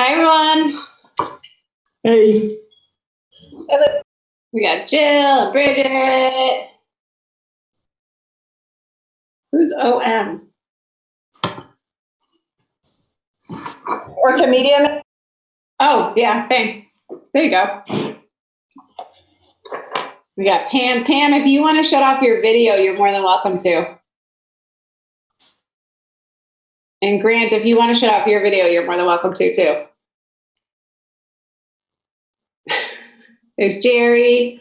Hi, everyone. Hey. We got Jill and Bridget. Who's OM? Or comedian. Oh, yeah, thanks. There you go. We got Pam. Pam, if you want to shut off your video, you're more than welcome to. And Grant, if you want to shut off your video, you're more than welcome to, too. There's Jerry.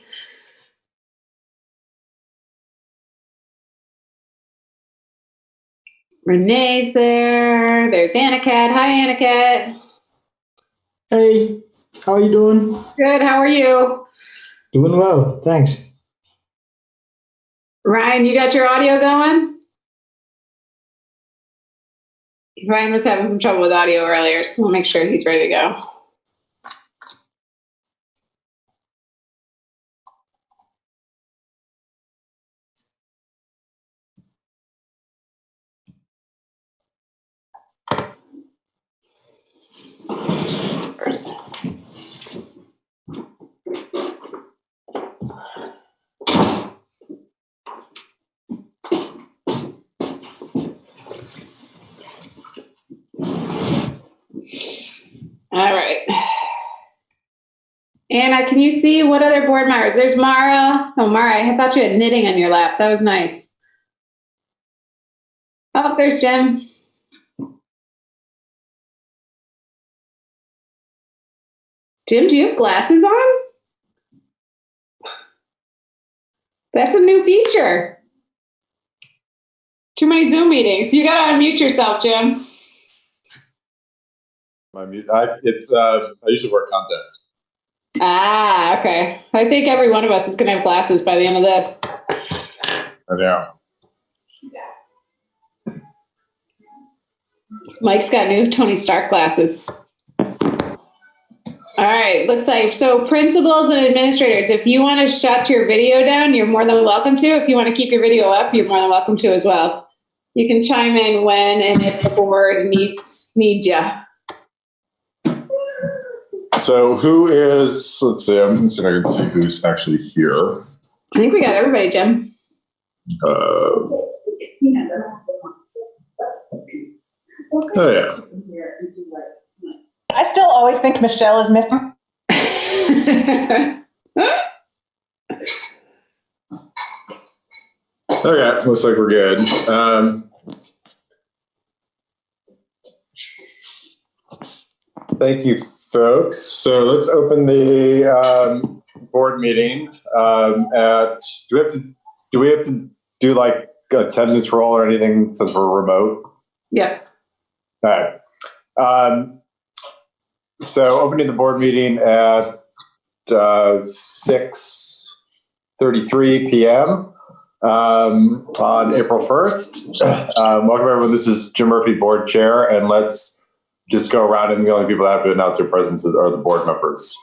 Renee's there. There's Aniket. Hi, Aniket. Hey, how are you doing? Good. How are you? Doing well, thanks. Ryan, you got your audio going? Ryan was having some trouble with audio earlier, so we'll make sure he's ready to go. All right. Anna, can you see what other board members? There's Mara. Oh, Mara, I thought you had knitting on your lap. That was nice. Oh, there's Jim. Jim, do you have glasses on? That's a new feature. Too many Zoom meetings. You got to unmute yourself, Jim. I usually wear contacts. Ah, okay. I think every one of us is going to have glasses by the end of this. I know. Mike's got new Tony Stark glasses. All right, looks like, so principals and administrators, if you want to shut your video down, you're more than welcome to. If you want to keep your video up, you're more than welcome to as well. You can chime in when and if the board needs you. So who is, let's see, I'm just going to see who's actually here. I think we got everybody, Jim. Oh, yeah. I still always think Michelle is missing. Okay, looks like we're good. Thank you, folks. So let's open the board meeting. Do we have to do like attendance roll or anything since we're remote? Yep. All right. So opening the board meeting at 6:33 p.m. On April 1st. Welcome everyone. This is Jim Murphy, board chair, and let's just go around, and the only people that have to announce their presences are the board members.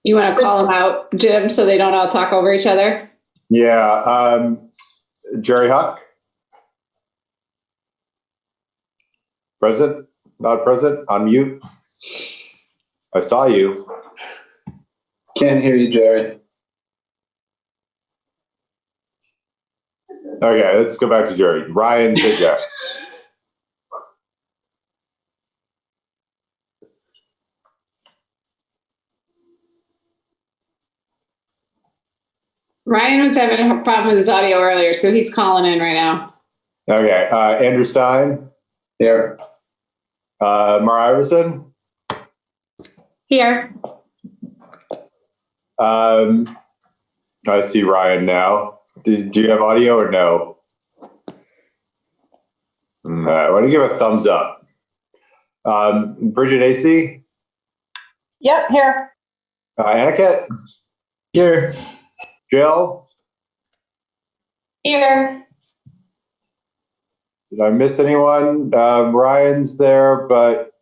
You want to call them out, Jim, so they don't all talk over each other? Yeah. Jerry Huck? Present? Not present? On mute? I saw you. Can't hear you, Jerry. Okay, let's go back to Jerry. Ryan Pidgeck. Ryan was having a problem with his audio earlier, so he's calling in right now. Okay, Andrew Stein. Here. Mara Iverson. Here. I see Ryan now. Do you have audio or no? Why don't you give a thumbs up? Bridget AC? Yep, here. Aniket? Here. Jill? Here. Did I miss anyone? Ryan's there, but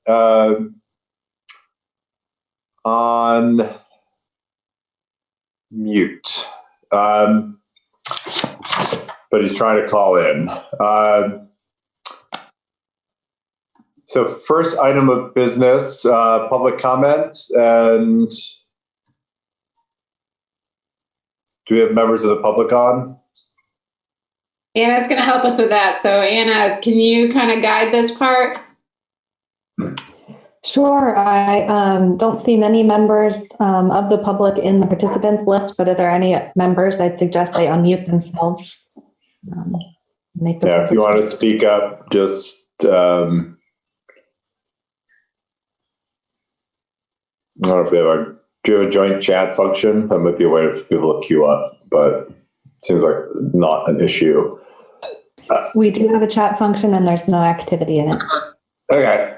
on mute. But he's trying to call in. So first item of business, public comment, and do we have members of the public on? Anna's going to help us with that. So Anna, can you kind of guide this part? Sure. I don't see many members of the public in the participants list, but if there are any members, I'd suggest they unmute themselves. Yeah, if you want to speak up, just I don't know if we have do you have a joint chat function? That might be a way for people to queue up, but it seems like not an issue. We do have a chat function and there's no activity in it. Okay.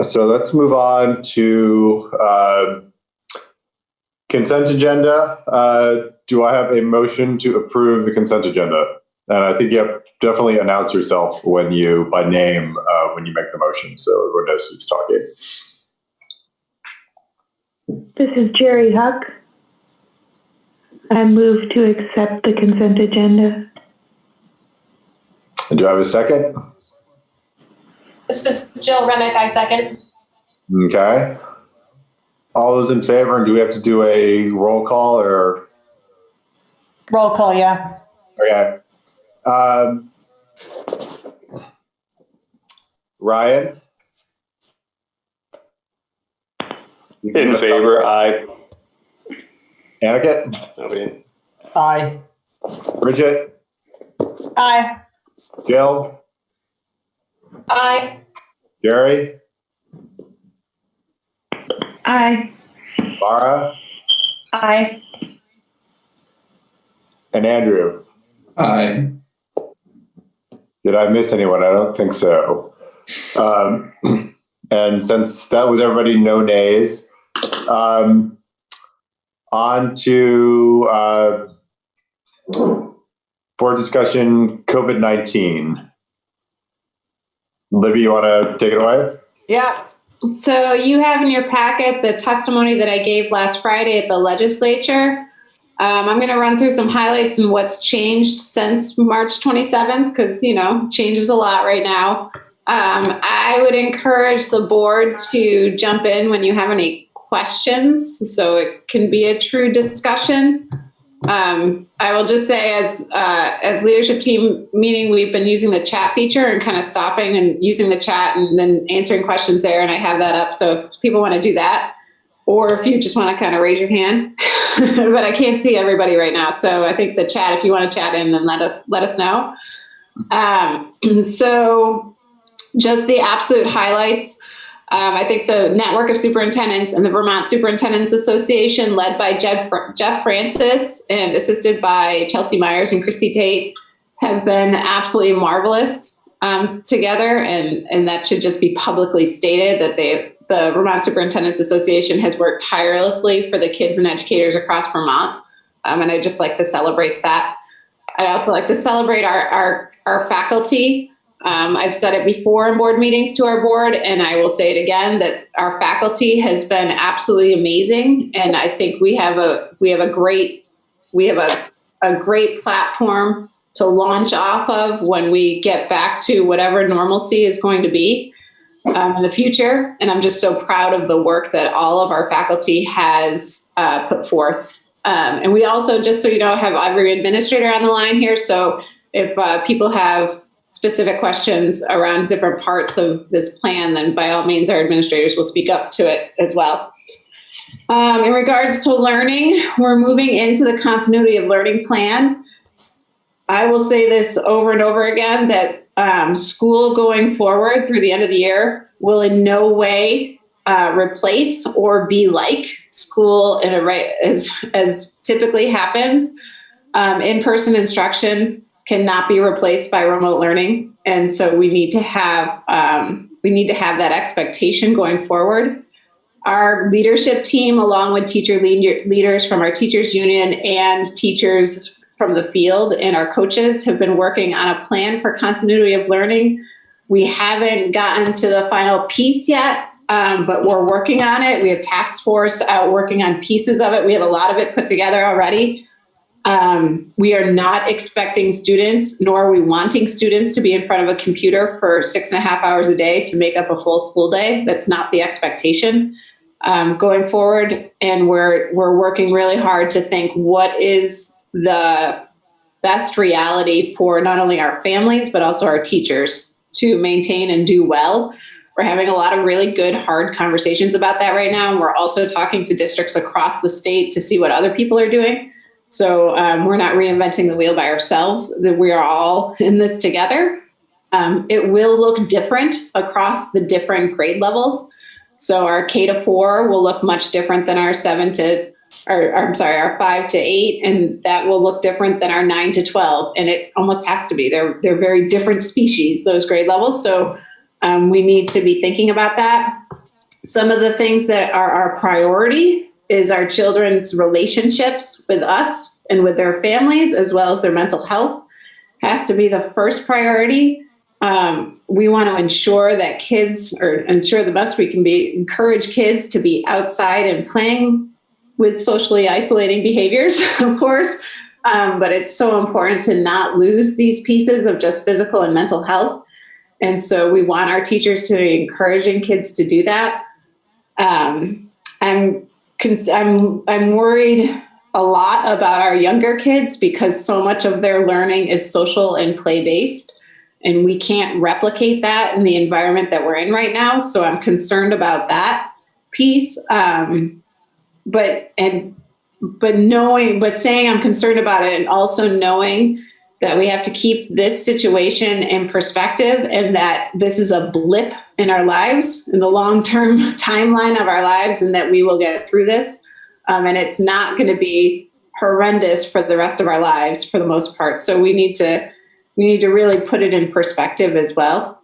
So let's move on to consent agenda. Do I have a motion to approve the consent agenda? And I think you have to definitely announce yourself by name when you make the motion, so everyone knows who's talking. This is Jerry Huck. I move to accept the consent agenda. And do I have a second? This is Jill Remick, I second. Okay. All those in favor, and do we have to do a roll call or? Roll call, yeah. Okay. Ryan? In favor, aye. Aniket? Nobody. Aye. Bridget? Aye. Jill? Aye. Jerry? Aye. Mara? Aye. And Andrew? Aye. Did I miss anyone? I don't think so. And since that was everybody, no nays. On to board discussion, COVID-19. Libby, you want to take it away? Yeah. So you have in your packet the testimony that I gave last Friday at the legislature. I'm going to run through some highlights and what's changed since March 27th, because, changes a lot right now. I would encourage the board to jump in when you have any questions, so it can be a true discussion. I will just say as leadership team meeting, we've been using the chat feature and kind of stopping and using the chat and then answering questions there. And I have that up. So if people want to do that, or if you just want to kind of raise your hand, but I can't see everybody right now. So I think the chat, if you want to chat in, then let us know. So just the absolute highlights. I think the network of superintendents and the Vermont Superintendents Association, led by Jeff Francis and assisted by Chelsea Myers and Christy Tate, have been absolutely marvelous together. And that should just be publicly stated that the Vermont Superintendents Association has worked tirelessly for the kids and educators across Vermont. And I'd just like to celebrate that. I also like to celebrate our faculty. I've said it before in board meetings to our board, and I will say it again, that our faculty has been absolutely amazing. And I think we have a great platform to launch off of when we get back to whatever normalcy is going to be in the future. And I'm just so proud of the work that all of our faculty has put forth. And we also, just so you know, have every administrator on the line here. So if people have specific questions around different parts of this plan, then by all means, our administrators will speak up to it as well. In regards to learning, we're moving into the continuity of learning plan. I will say this over and over again, that school going forward through the end of the year will in no way replace or be like school as typically happens. In-person instruction cannot be replaced by remote learning. And so we need to have that expectation going forward. Our leadership team, along with teacher leaders from our teachers union and teachers from the field and our coaches, have been working on a plan for continuity of learning. We haven't gotten to the final piece yet, but we're working on it. We have task force out working on pieces of it. We have a lot of it put together already. We are not expecting students, nor are we wanting students to be in front of a computer for 6.5 hours a day to make up a full school day. That's not the expectation going forward. And we're working really hard to think what is the best reality for not only our families, but also our teachers to maintain and do well. We're having a lot of really good, hard conversations about that right now. And we're also talking to districts across the state to see what other people are doing. So we're not reinventing the wheel by ourselves, that we are all in this together. It will look different across the different grade levels. So our K-4 will look much different than our our 5 to 8, and that will look different than our 9 to 12. And it almost has to be. They're very different species, those grade levels. So we need to be thinking about that. Some of the things that are our priority is our children's relationships with us and with their families, as well as their mental health, has to be the first priority. We want to ensure that ensure the best we can be, encourage kids to be outside and playing with socially isolating behaviors, of course. But it's so important to not lose these pieces of just physical and mental health. And so we want our teachers to be encouraging kids to do that. I'm worried a lot about our younger kids because so much of their learning is social and play-based, and we can't replicate that in the environment that we're in right now. So I'm concerned about that piece. But saying I'm concerned about it and also knowing that we have to keep this situation in perspective and that this is a blip in our lives, in the long-term timeline of our lives, and that we will get through this. And it's not going to be horrendous for the rest of our lives for the most part. So we need to really put it in perspective as well.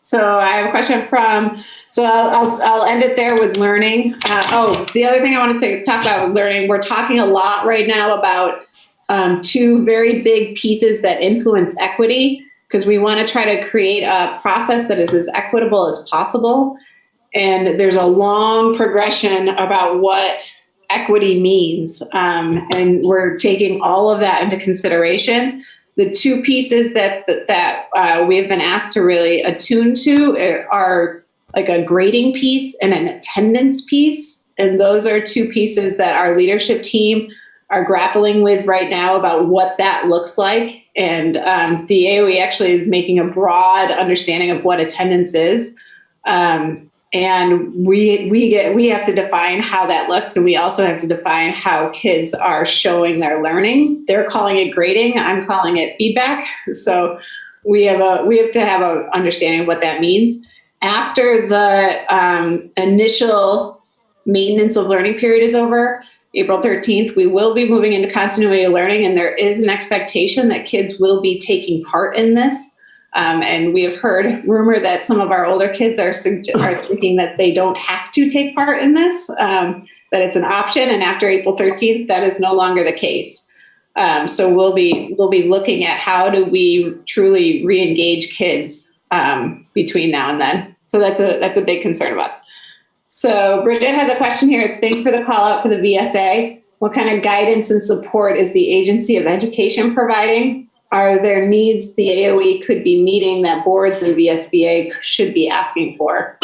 So I have a question I'll end it there with learning. The other thing I wanted to talk about with learning, we're talking a lot right now about two very big pieces that influence equity, because we want to try to create a process that is as equitable as possible. And there's a long progression about what equity means. And we're taking all of that into consideration. The two pieces that we have been asked to really attune to are like a grading piece and an attendance piece. And those are two pieces that our leadership team are grappling with right now about what that looks like. And the AOE actually is making a broad understanding of what attendance is. And we have to define how that looks, and we also have to define how kids are showing their learning. They're calling it grading. I'm calling it feedback. So we have to have an understanding of what that means. After the initial maintenance of learning period is over, April 13th, we will be moving into continuity of learning, and there is an expectation that kids will be taking part in this. And we have heard rumor that some of our older kids are thinking that they don't have to take part in this, that it's an option. And after April 13th, that is no longer the case. So we'll be looking at how do we truly re-engage kids between now and then. So that's a big concern of us. So Bridget has a question here. Thank you for the call out for the VSA. What kind of guidance and support is the Agency of Education providing? Are there needs the AOE could be meeting that boards and VSBA should be asking for?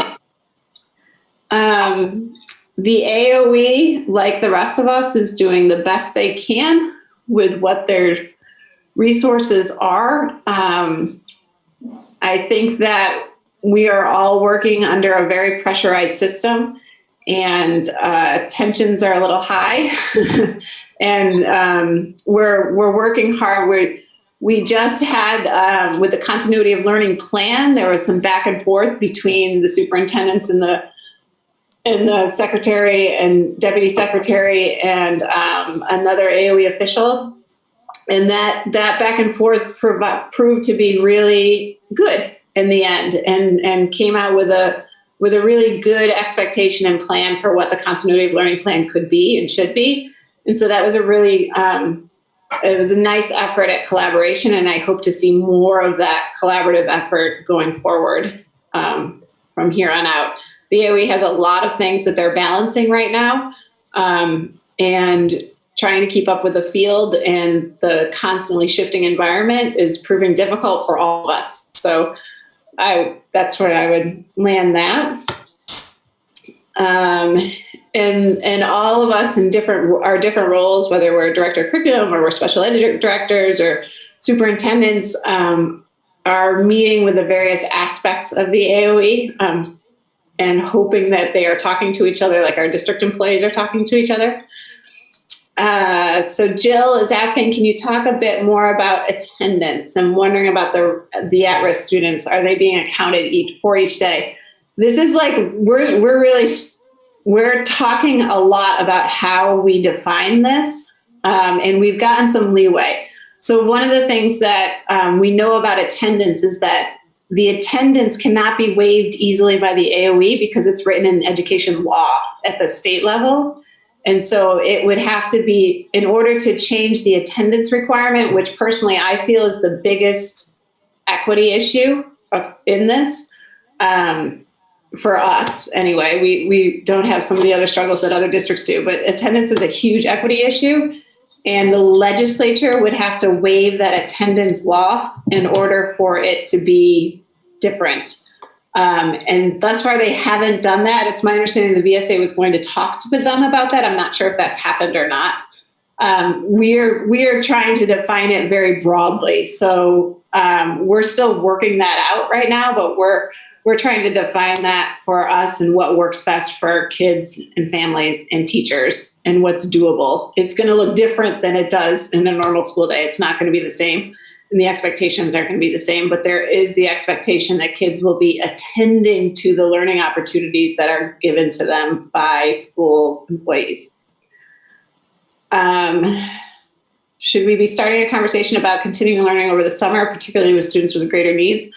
The AOE, like the rest of us, is doing the best they can with what their resources are. I think that we are all working under a very pressurized system, and tensions are a little high. And we're working hard. We just had, with the continuity of learning plan, there was some back and forth between the superintendents and the secretary and deputy secretary and another AOE official. And that back and forth proved to be really good in the end, and came out with a really good expectation and plan for what the continuity of learning plan could be and should be. And so that was it was a nice effort at collaboration, and I hope to see more of that collaborative effort going forward from here on out. The AOE has a lot of things that they're balancing right now. and trying to keep up with the field and the constantly shifting environment is proving difficult for all of us. So that's where I would land that. And all of us in our different roles, whether we're director of curriculum or we're special ed directors or superintendents, are meeting with the various aspects of the AOE and hoping that they are talking to each other like our district employees are talking to each other. So Jill is asking, can you talk a bit more about attendance and wondering about the at-risk students? Are they being accounted for each day? This is like, we're talking a lot about how we define this, and we've gotten some leeway. So one of the things that we know about attendance is that the attendance cannot be waived easily by the AOE because it's written in education law at the state level. And so it would have to be, in order to change the attendance requirement, which personally I feel is the biggest equity issue in this, for us anyway. We don't have some of the other struggles that other districts do, but attendance is a huge equity issue. And the legislature would have to waive that attendance law in order for it to be different. And thus far, they haven't done that. It's my understanding the VSA was going to talk with them about that. I'm not sure if that's happened or not. We are trying to define it very broadly. So we're still working that out right now, but we're trying to define that for us and what works best for kids and families and teachers and what's doable. It's going to look different than it does in a normal school day. It's not going to be the same, and the expectations aren't going to be the same, but there is the expectation that kids will be attending to the learning opportunities that are given to them by school employees. Should we be starting a conversation about continuing learning over the summer, particularly with students with greater needs?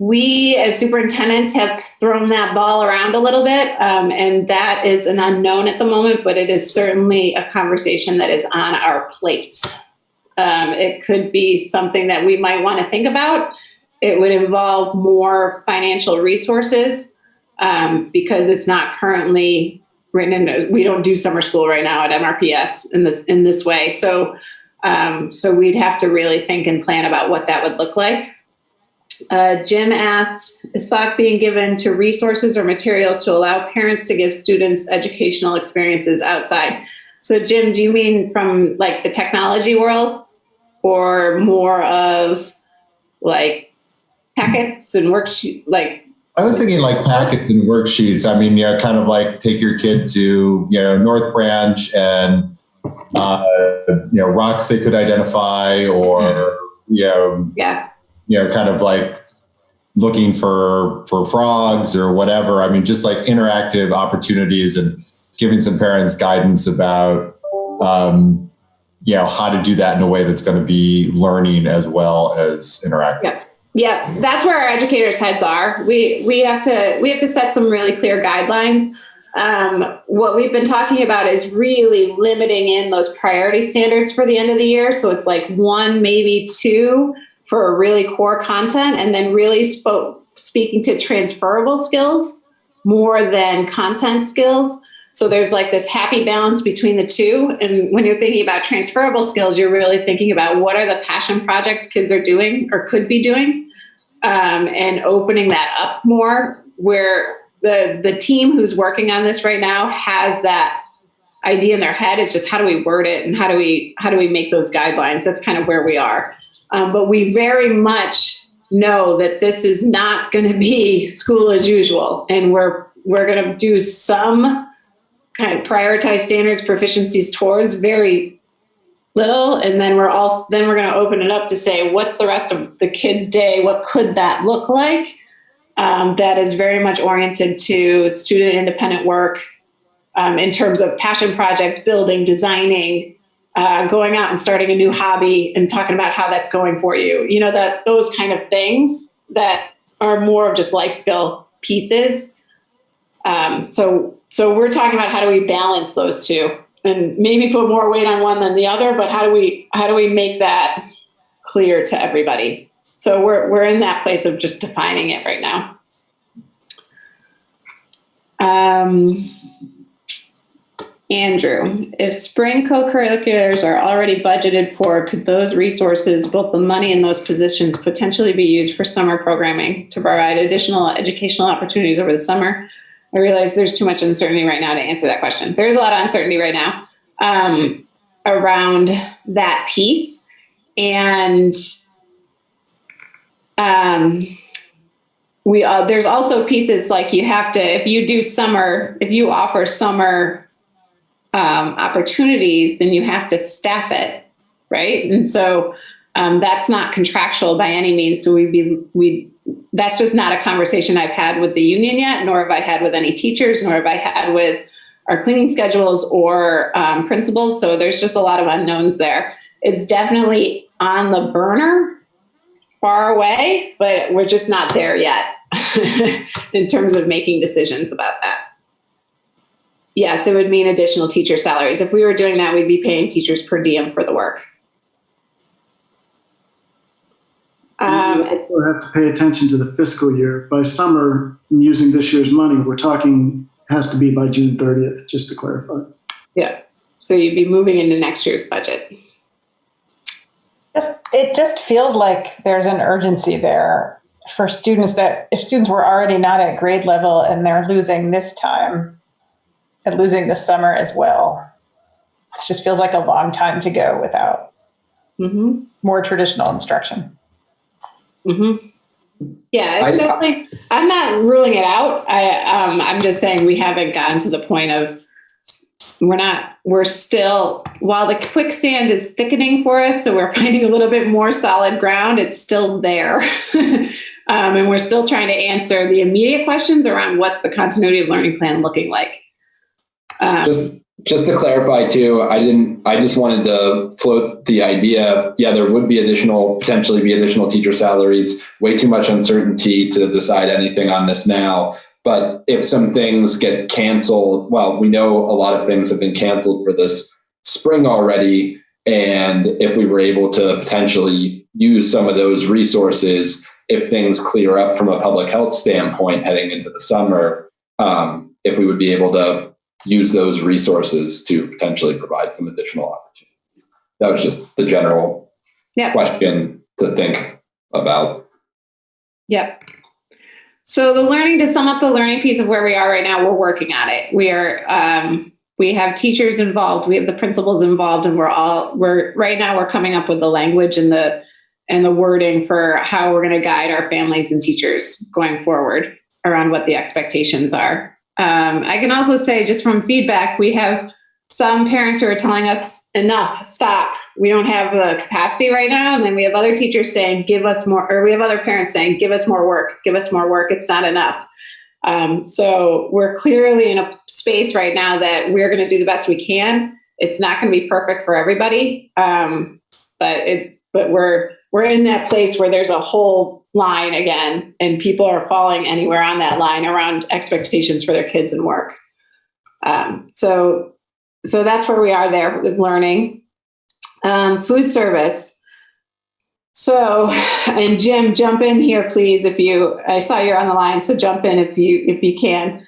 We, as superintendents, have thrown that ball around a little bit, and that is an unknown at the moment, but it is certainly a conversation that is on our plates. It could be something that we might want to think about. It would involve more financial resources because it's not currently written in. We don't do summer school right now at MRPS in this way. So we'd have to really think and plan about what that would look like. Jim asks, is thought being given to resources or materials to allow parents to give students educational experiences outside? So Jim, do you mean from like the technology world or more of like packets and worksheets? Like, I was thinking like packets and worksheets. I mean, kind of like take your kid to, North Branch and, rocks they could identify or, yeah. Kind of like looking for frogs or whatever. I mean, just like interactive opportunities and giving some parents guidance about, how to do that in a way that's going to be learning as well as interactive. Yeah, that's where our educators' heads are. We have to set some really clear guidelines. What we've been talking about is really limiting in those priority standards for the end of the year. So it's like 1, maybe 2 for really core content, and then really speaking to transferable skills more than content skills. So there's like this happy balance between the two. And when you're thinking about transferable skills, you're really thinking about what are the passion projects kids are doing or could be doing, and opening that up more, where the team who's working on this right now has that idea in their head. It's just how do we word it and how do we make those guidelines? That's kind of where we are. But we very much know that this is not going to be school as usual, and we're going to do some kind of prioritize standards proficiencies towards very little, and then we're going to open it up to say what's the rest of the kids' day? What could that look like? That is very much oriented to student independent work in terms of passion projects, building, designing. Going out and starting a new hobby and talking about how that's going for you. That those kind of things that are more of just life skill pieces. So we're talking about how do we balance those two and maybe put more weight on one than the other, but how do we make that clear to everybody? So we're in that place of just defining it right now. Andrew, if spring co-curriculars are already budgeted for, could those resources, both the money and those positions, potentially be used for summer programming to provide additional educational opportunities over the summer? I realize there's too much uncertainty right now to answer that question. There's a lot of uncertainty right now around that piece. And there's also pieces like you have to, if you offer summer opportunities, then you have to staff it, right? And so that's not contractual by any means. So that's just not a conversation I've had with the union yet, nor have I had with any teachers, nor have I had with our cleaning schedules or principals. So there's just a lot of unknowns there. It's definitely on the burner, far away, but we're just not there yet in terms of making decisions about that. Yes, it would mean additional teacher salaries. If we were doing that, we'd be paying teachers per diem for the work. We also have to pay attention to the fiscal year. By summer, using this year's money, we're talking has to be by June 30th, just to clarify. Yeah, so you'd be moving into next year's budget. It just feels like there's an urgency there for students that if students were already not at grade level and they're losing this time and losing this summer as well, it just feels like a long time to go without more traditional instruction. Yeah, it's definitely, I'm not ruling it out. I'm just saying we haven't gotten to the point of, we're still, while the quicksand is thickening for us, so we're finding a little bit more solid ground, it's still there. And we're still trying to answer the immediate questions around what's the continuity of learning plan looking like. Just to clarify too, I just wanted to float the idea, there would be potentially be additional teacher salaries, way too much uncertainty to decide anything on this now. But if some things get canceled, well, we know a lot of things have been canceled for this spring already. And if we were able to potentially use some of those resources, if things clear up from a public health standpoint heading into the summer, if we would be able to use those resources to potentially provide some additional opportunities. That was just the general question to think about. Yep. So to sum up the learning piece of where we are right now, we're working on it. We have teachers involved, we have the principals involved, and right now we're coming up with the language and the wording for how we're going to guide our families and teachers going forward around what the expectations are. I can also say, just from feedback, we have some parents who are telling us, enough, stop. We don't have the capacity right now. And then we have other teachers saying, give us more, or we have other parents saying, give us more work, it's not enough. So we're clearly in a space right now that we're going to do the best we can. It's not going to be perfect for everybody. But we're in that place where there's a whole line again, and people are falling anywhere on that line around expectations for their kids and work. So that's where we are there with learning. Food service. So, and Jim, jump in here, please. I saw you're on the line, so jump in if you can.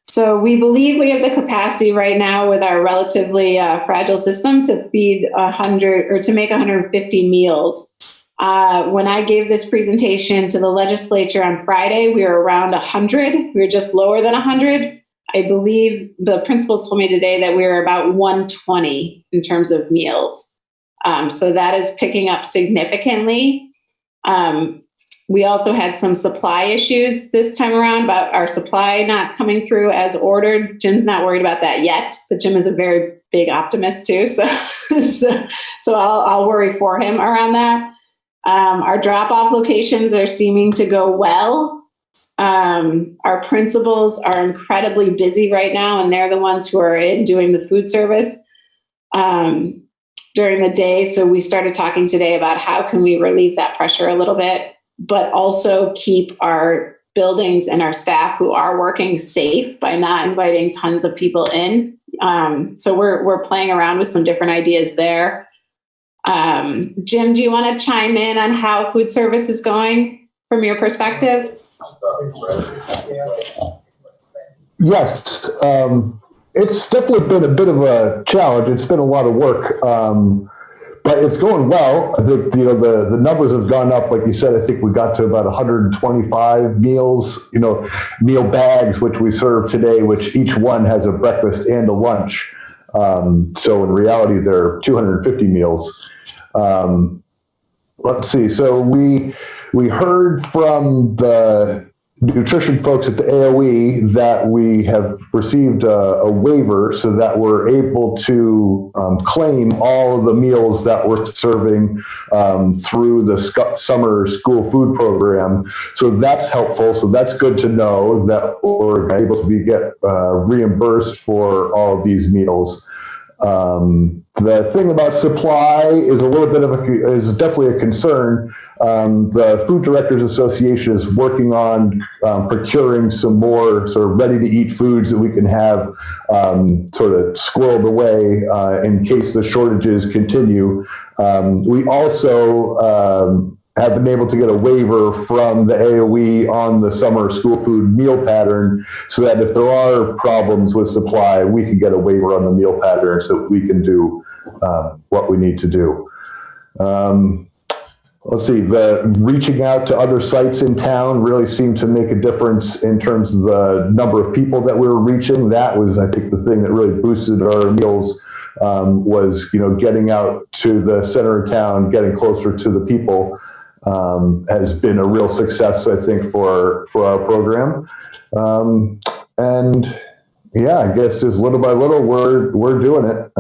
So we believe we have the capacity right now with our relatively fragile system to feed 100 or to make 150 meals. When I gave this presentation to the legislature on Friday, we were around 100. We were just lower than 100. I believe the principals told me today that we were about 120 in terms of meals. So that is picking up significantly. We also had some supply issues this time around about our supply not coming through as ordered. Jim's not worried about that yet, but Jim is a very big optimist too. So I'll worry for him around that. Our drop-off locations are seeming to go well. Our principals are incredibly busy right now, and they're the ones who are doing the food service during the day. So we started talking today about how can we relieve that pressure a little bit, but also keep our buildings and our staff who are working safe by not inviting tons of people in. So we're playing around with some different ideas there. Jim, do you want to chime in on how food service is going from your perspective? Yes. It's definitely been a bit of a challenge. It's been a lot of work, but it's going well. I think the numbers have gone up. Like you said, I think we got to about 125 meals, meal bags, which we serve today, which each one has a breakfast and a lunch. So in reality, there are 250 meals. Let's see. So we heard from the nutrition folks at the AOE that we have received a waiver so that we're able to claim all of the meals that we're serving through the summer school food program. So that's helpful. So that's good to know that we're able to get reimbursed for all of these meals. The thing about supply is a little bit is definitely a concern. The Food Directors Association is working on procuring some more sort of ready-to-eat foods that we can have sort of squirreled away in case the shortages continue. We also have been able to get a waiver from the AOE on the summer school food meal pattern so that if there are problems with supply, we can get a waiver on the meal pattern so that we can do what we need to do. Let's see, the reaching out to other sites in town really seemed to make a difference in terms of the number of people that we were reaching. That was, I think, the thing that really boosted our meals was, getting out to the center of town, getting closer to the people. Has been a real success, I think, for our program. And yeah, I guess just little by little, we're doing it.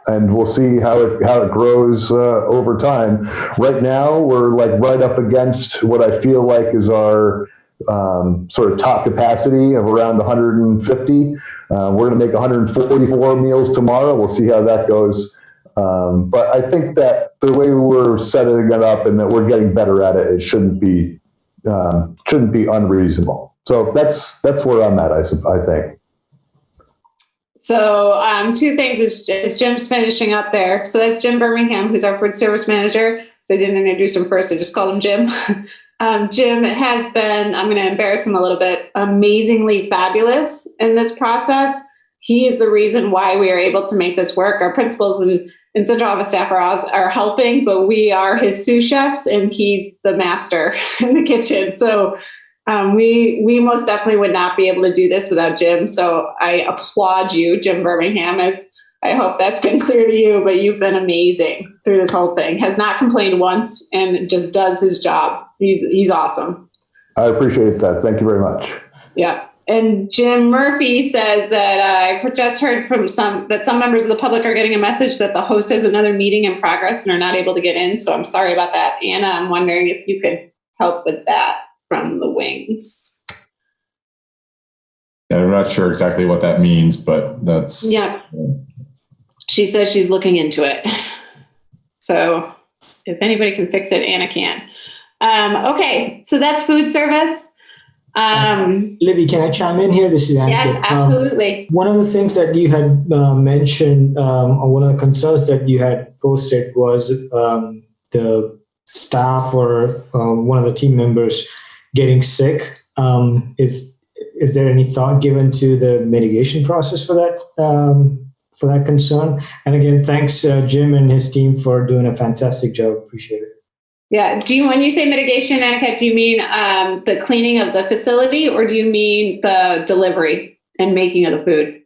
And we'll see how it grows over time. Right now, we're like right up against what I feel like is our sort of top capacity of around 150. We're going to make 144 meals tomorrow. We'll see how that goes. But I think that the way we're setting it up and that we're getting better at it, it shouldn't be unreasonable. So that's where I'm at, I think. So two things as Jim's finishing up there. So that's Jim Birmingham, who's our food service manager. So I didn't introduce him first. I just called him Jim. Jim has been, I'm going to embarrass him a little bit, amazingly fabulous in this process. He is the reason why we are able to make this work. Our principals and central office staff are helping, but we are his sous chefs and he's the master in the kitchen. So we most definitely would not be able to do this without Jim. So I applaud you, Jim Birmingham, as I hope that's been clear to you, but you've been amazing through this whole thing. Has not complained once and just does his job. He's awesome. I appreciate that. Thank you very much. Yeah. And Jim Murphy says that I just heard from some members of the public are getting a message that the host has another meeting in progress and are not able to get in. So I'm sorry about that. Anna, I'm wondering if you could help with that from the wings. Yeah, I'm not sure exactly what that means, but that's... Yeah. She says she's looking into it. So if anybody can fix it, Anna can. Okay, so that's food service. Libby, can I chime in here? This is Andrew. Yes, absolutely. One of the things that you had mentioned, or one of the concerns that you had posted was the staff or one of the team members getting sick. Is there any thought given to the mitigation process for that concern? And again, thanks Jim and his team for doing a fantastic job. Appreciate it. Yeah. When you say mitigation, Annika, do you mean the cleaning of the facility, or do you mean the delivery and making of the food?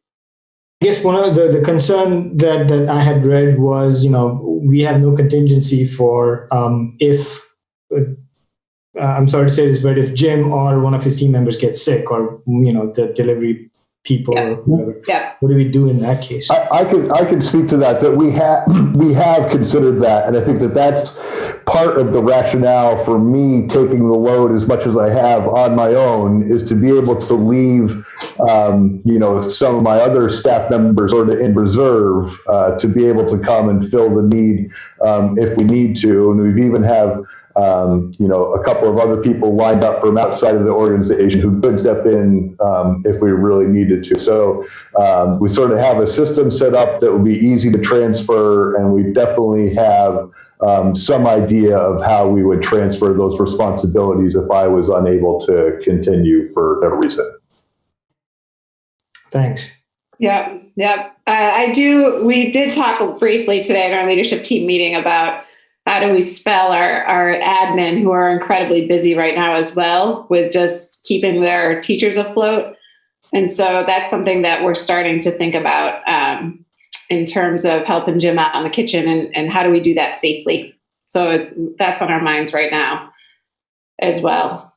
I guess one of the concern that I had read was, we have no contingency for if, I'm sorry to say this, but if Jim or one of his team members gets sick or, the delivery people or whoever, what do we do in that case? I can speak to that we have considered that, and I think that's part of the rationale for me taking the load as much as I have on my own, is to be able to leave some of my other staff members sort of in reserve to be able to come and fill the need if we need to. And we've even have a couple of other people lined up from outside of the organization who could step in if we really needed to. So we sort of have a system set up that would be easy to transfer, and we definitely have some idea of how we would transfer those responsibilities if I was unable to continue for whatever reason. Thanks. Yep. We did talk briefly today at our leadership team meeting about how do we spell our admin, who are incredibly busy right now as well, with just keeping their teachers afloat. And so that's something that we're starting to think about in terms of helping Jim out in the kitchen, and how do we do that safely. So that's on our minds right now as well.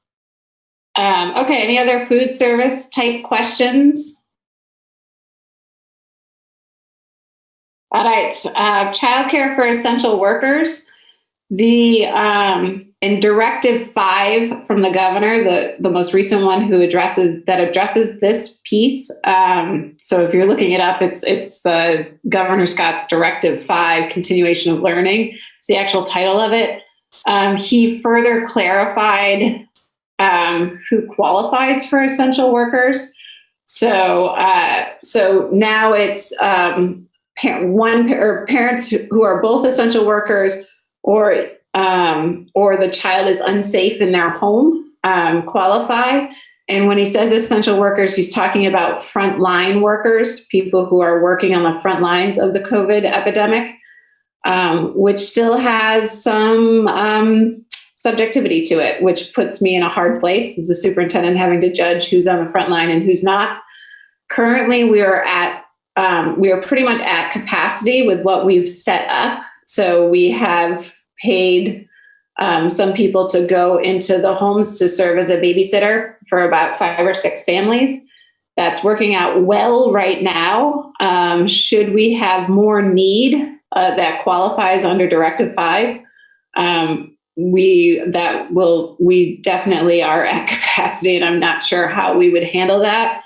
Okay, any other food service type questions? All right, childcare for essential workers. In Directive 5 from the governor, the most recent one who addresses this piece. So if you're looking it up, it's the Governor Scott's Directive 5, Continuation of Learning. It's the actual title of it. He further clarified who qualifies for essential workers. So now it's parents who are both essential workers, or the child is unsafe in their home, qualify. And when he says essential workers, he's talking about frontline workers, people who are working on the front lines of the COVID epidemic, which still has some subjectivity to it, which puts me in a hard place as the superintendent, having to judge who's on the front line and who's not. Currently, we are pretty much at capacity with what we've set up. So we have paid some people to go into the homes to serve as a babysitter for about 5 or 6 families. That's working out well right now. Should we have more need that qualifies under Directive 5, we definitely are at capacity, and I'm not sure how we would handle that.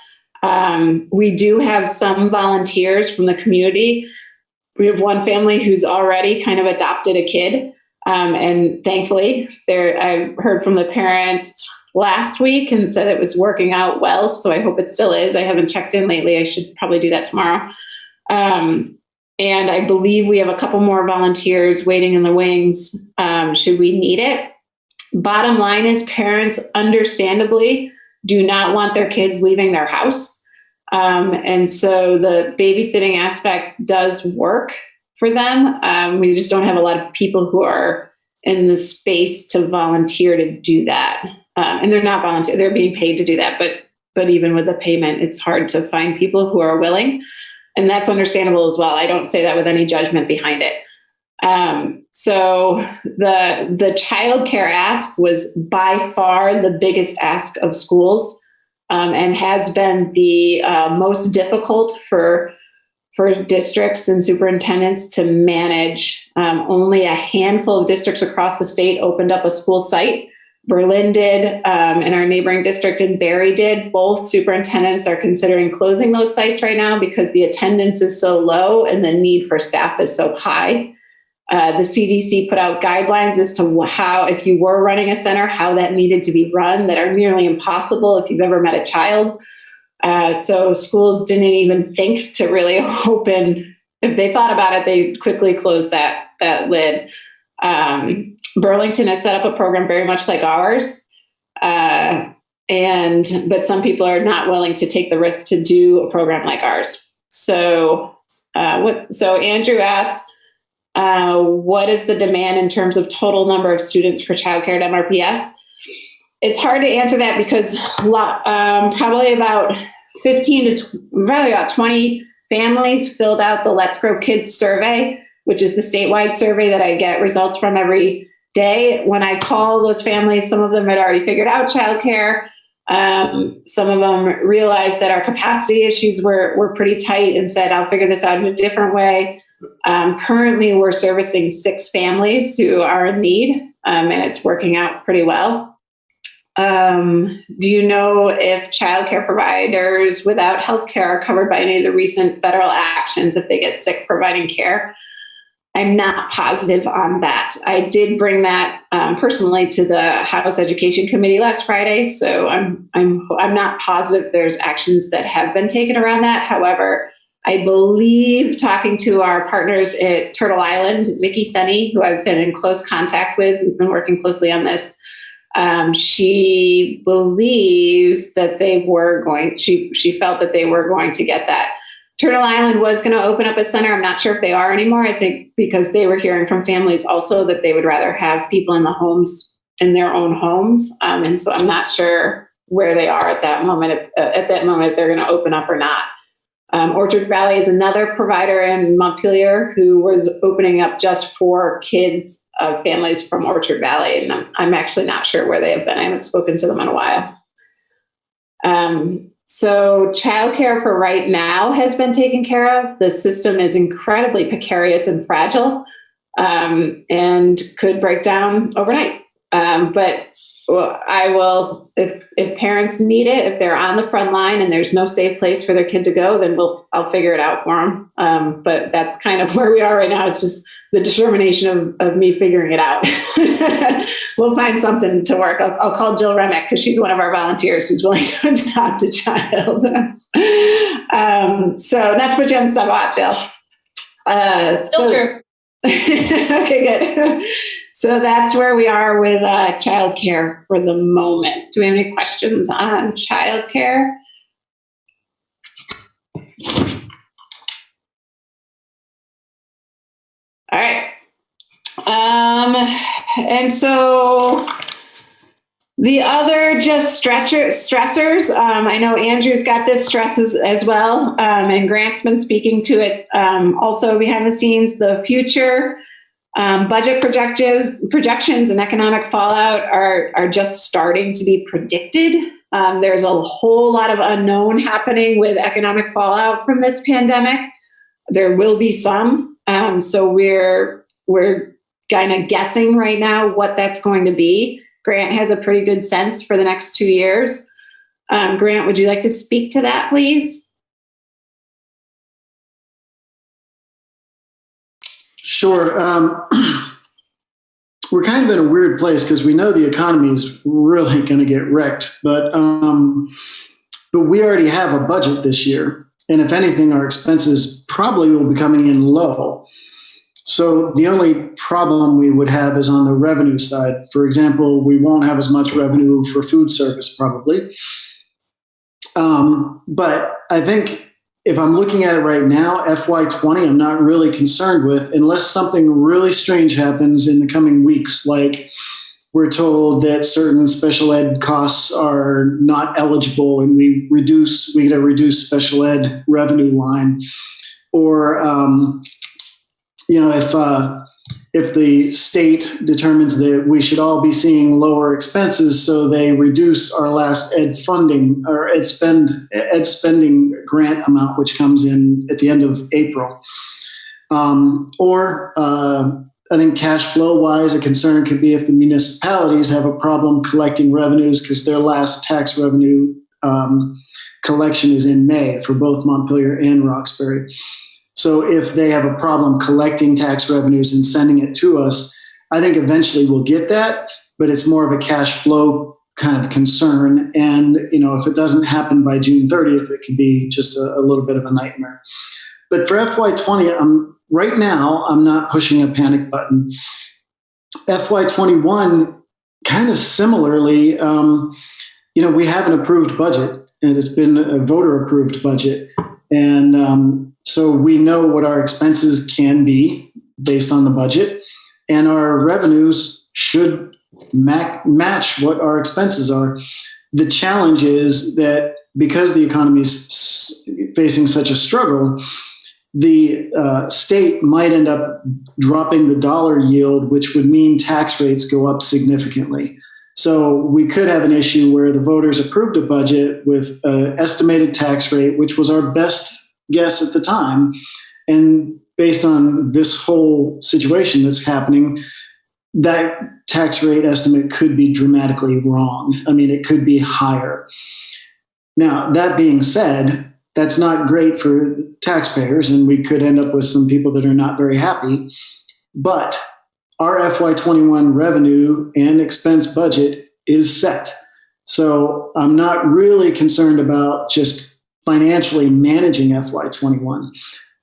We do have some volunteers from the community. We have one family who's already kind of adopted a kid. And thankfully, I heard from the parents last week and said it was working out well. So I hope it still is. I haven't checked in lately. I should probably do that tomorrow. And I believe we have a couple more volunteers waiting in the wings should we need it. Bottom line is, parents understandably do not want their kids leaving their house. And so the babysitting aspect does work for them. We just don't have a lot of people who are in the space to volunteer to do that. And they're not volunteer, they're being paid to do that. But even with the payment, it's hard to find people who are willing. And that's understandable as well. I don't say that with any judgment behind it. So the childcare ask was by far the biggest ask of schools, and has been the most difficult for districts and superintendents to manage. Only a handful of districts across the state opened up a school site. Berlin did, and our neighboring district in Barry did. Both superintendents are considering closing those sites right now because the attendance is so low and the need for staff is so high. The CDC put out guidelines as to how, if you were running a center, how that needed to be run, that are nearly impossible if you've ever met a child. So schools didn't even think to really open. If they thought about it, they quickly closed that lid. Burlington has set up a program very much like ours. But some people are not willing to take the risk to do a program like ours. So Andrew asked, what is the demand in terms of total number of students for childcare at MRPS? It's hard to answer that because probably about 20 families filled out the Let's Grow Kids survey, which is the statewide survey that I get results from every day. When I call those families, some of them had already figured out childcare. Some of them realized that our capacity issues were pretty tight and said, I'll figure this out in a different way. Currently, we're servicing 6 families who are in need, and it's working out pretty well. Do you know if childcare providers without healthcare are covered by any of the recent federal actions if they get sick providing care? I'm not positive on that. I did bring that personally to the House Education Committee last Friday, so I'm not positive there's actions that have been taken around that. However, I believe, talking to our partners at Turtle Island, Mickey Senny, who I've been in close contact with, we've been working closely on this. She believes that she felt that they were going to get that. Turtle Island was going to open up a center. I'm not sure if they are anymore. I think because they were hearing from families also that they would rather have people in the homes, in their own homes. And so I'm not sure where they are at that moment, if they're going to open up or not. Orchard Valley is another provider in Montpelier who was opening up just for kids of families from Orchard Valley. And I'm actually not sure where they have been. I haven't spoken to them in a while. So childcare for right now has been taken care of. The system is incredibly precarious and fragile, and could break down overnight. But I will, if parents need it, if they're on the front line and there's no safe place for their kid to go, then I'll figure it out for them. But that's kind of where we are right now. It's just the determination of me figuring it out. We'll find something to work. I'll call Jill Remick because she's one of our volunteers who's willing to adopt a child. So not to put you on the spot, Jill. Still true. Okay, good. So that's where we are with childcare for the moment. Do we have any questions on childcare? All right. And so the other just stressors, I know Andrew's got this stresses as well, and Grant's been speaking to it also behind the scenes. The future budget projections and economic fallout are just starting to be predicted. There's a whole lot of unknown happening with economic fallout from this pandemic. There will be some. So we're kind of guessing right now what that's going to be. Grant has a pretty good sense for the next 2 years. Grant, would you like to speak to that, please? Sure. We're kind of in a weird place because we know the economy is really going to get wrecked, but we already have a budget this year. And if anything, our expenses probably will be coming in low. So the only problem we would have is on the revenue side. For example, we won't have as much revenue for food service probably. But I think if I'm looking at it right now, FY20, I'm not really concerned with unless something really strange happens in the coming weeks, like we're told that certain special ed costs are not eligible and we get a reduced special ed revenue line. Or, if the state determines that we should all be seeing lower expenses, so they reduce our last ed funding or ed spending grant amount, which comes in at the end of April. I think cash flow wise, a concern could be if the municipalities have a problem collecting revenues because their last tax revenue collection is in May for both Montpelier and Roxbury. So if they have a problem collecting tax revenues and sending it to us, I think eventually we'll get that, but it's more of a cash flow kind of concern. And, if it doesn't happen by June 30th, it could be just a little bit of a nightmare. But for FY20, right now, I'm not pushing a panic button. FY21, kind of similarly, we have an approved budget and it's been a voter approved budget. And so we know what our expenses can be based on the budget, and our revenues should match what our expenses are. The challenge is that because the economy is facing such a struggle, the state might end up dropping the dollar yield, which would mean tax rates go up significantly. So we could have an issue where the voters approved a budget with an estimated tax rate, which was our best guess at the time. And based on this whole situation that's happening, that tax rate estimate could be dramatically wrong. I mean, it could be higher. Now, that being said, that's not great for taxpayers, and we could end up with some people that are not very happy. But our FY21 revenue and expense budget is set. So I'm not really concerned about just financially managing FY21.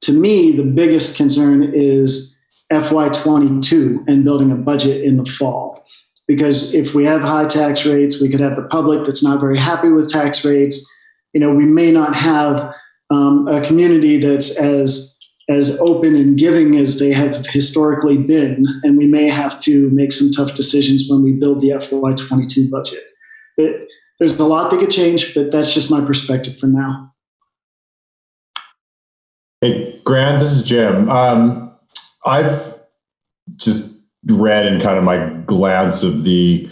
To me, the biggest concern is FY22 and building a budget in the fall. Because if we have high tax rates, we could have the public that's not very happy with tax rates. We may not have a community that's as open and giving as they have historically been, and we may have to make some tough decisions when we build the FY22 budget. But there's a lot that could change, but that's just my perspective for now. Hey, Grant, this is Jim. I've just read in kind of my glance of the,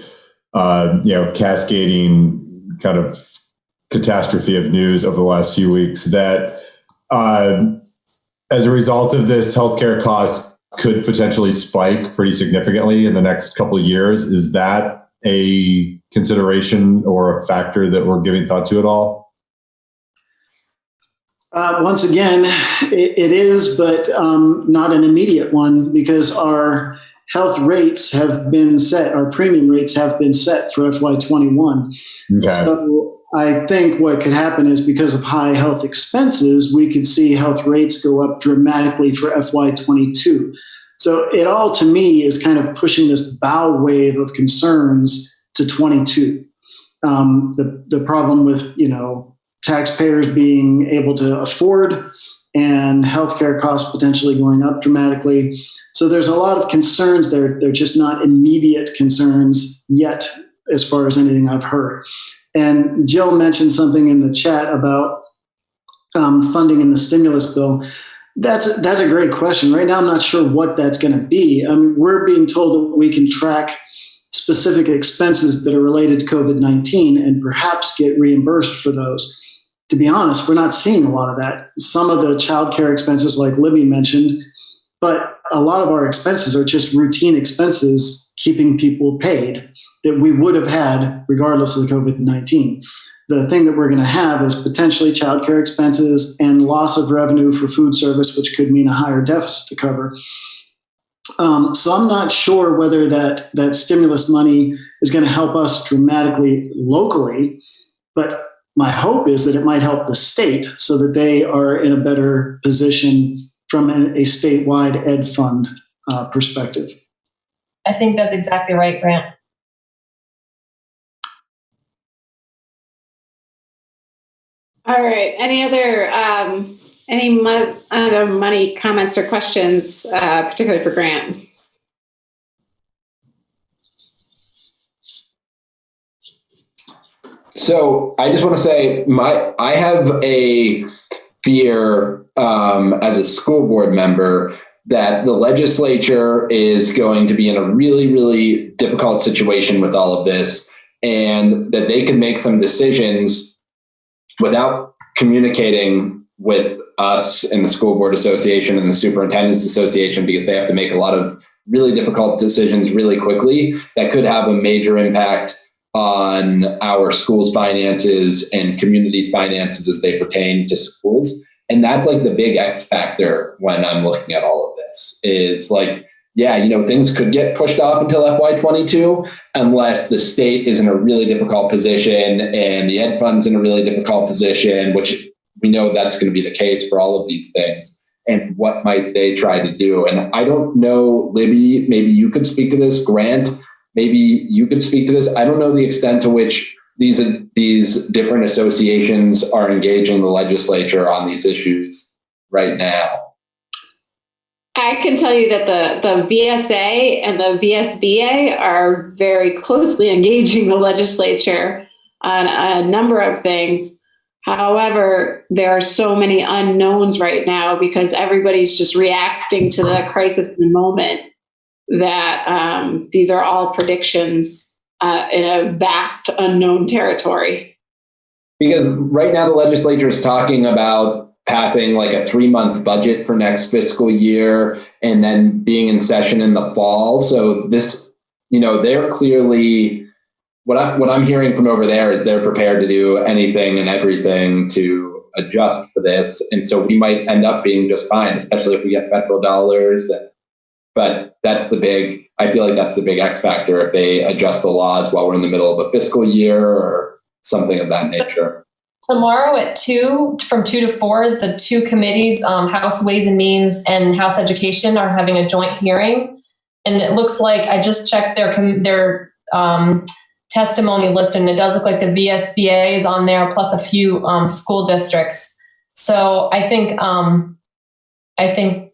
cascading kind of catastrophe of news over the last few weeks that as a result of this, healthcare costs could potentially spike pretty significantly in the next couple of years. Is that a consideration or a factor that we're giving thought to at all? Once again, it is, but not an immediate one, because our health rates have been set, our premium rates have been set for FY21. Okay. So I think what could happen is, because of high health expenses, we could see health rates go up dramatically for FY22. So it all, to me, is kind of pushing this bow wave of concerns to 22. The problem with, taxpayers being able to afford and healthcare costs potentially going up dramatically. So there's a lot of concerns there. They're just not immediate concerns yet, as far as anything I've heard. And Jill mentioned something in the chat about funding in the stimulus bill. That's a great question. Right now, I'm not sure what that's going to be. We're being told that we can track specific expenses that are related to COVID-19 and perhaps get reimbursed for those. To be honest, we're not seeing a lot of that. Some of the childcare expenses, like Libby mentioned, but a lot of our expenses are just routine expenses keeping people paid that we would have had regardless of the COVID-19. The thing that we're going to have is potentially childcare expenses and loss of revenue for food service, which could mean a higher deficit to cover. So I'm not sure whether that stimulus money is going to help us dramatically locally, but my hope is that it might help the state so that they are in a better position from a statewide ed fund perspective. I think that's exactly right, Grant. All right. Any other money comments or questions, particularly for Grant? So I just want to say I have a fear as a school board member that the legislature is going to be in a really, really difficult situation with all of this, and that they could make some decisions without communicating with us in the School Board Association and the Superintendent's Association, because they have to make a lot of really difficult decisions really quickly that could have a major impact on our schools' finances and communities' finances as they pertain to schools. And that's like the big X factor when I'm looking at all of this. It's like, things could get pushed off until FY22 unless the state is in a really difficult position and the ed fund's in a really difficult position, which we know that's going to be the case for all of these things. And what might they try to do? And I don't know, Libby, maybe you could speak to this. Grant, maybe you could speak to this. I don't know the extent to which these different associations are engaging the legislature on these issues right now. I can tell you that the VSA and the VSBA are very closely engaging the legislature on a number of things. However, there are so many unknowns right now because everybody's just reacting to the crisis in the moment that these are all predictions in a vast unknown territory. Because right now the legislature is talking about passing like a 3-month budget for next fiscal year and then being in session in the fall. So this, they're clearly, what I'm hearing from over there is they're prepared to do anything and everything to adjust for this. And so we might end up being just fine, especially if we get federal dollars. But I feel like that's the big X factor if they adjust the laws while we're in the middle of a fiscal year or something of that nature. Tomorrow at 2, from 2 to 4, the two committees, House Ways and Means and House Education, are having a joint hearing. And it looks like, I just checked their testimony list, and it does look like the VSBA is on there, plus a few school districts. So I think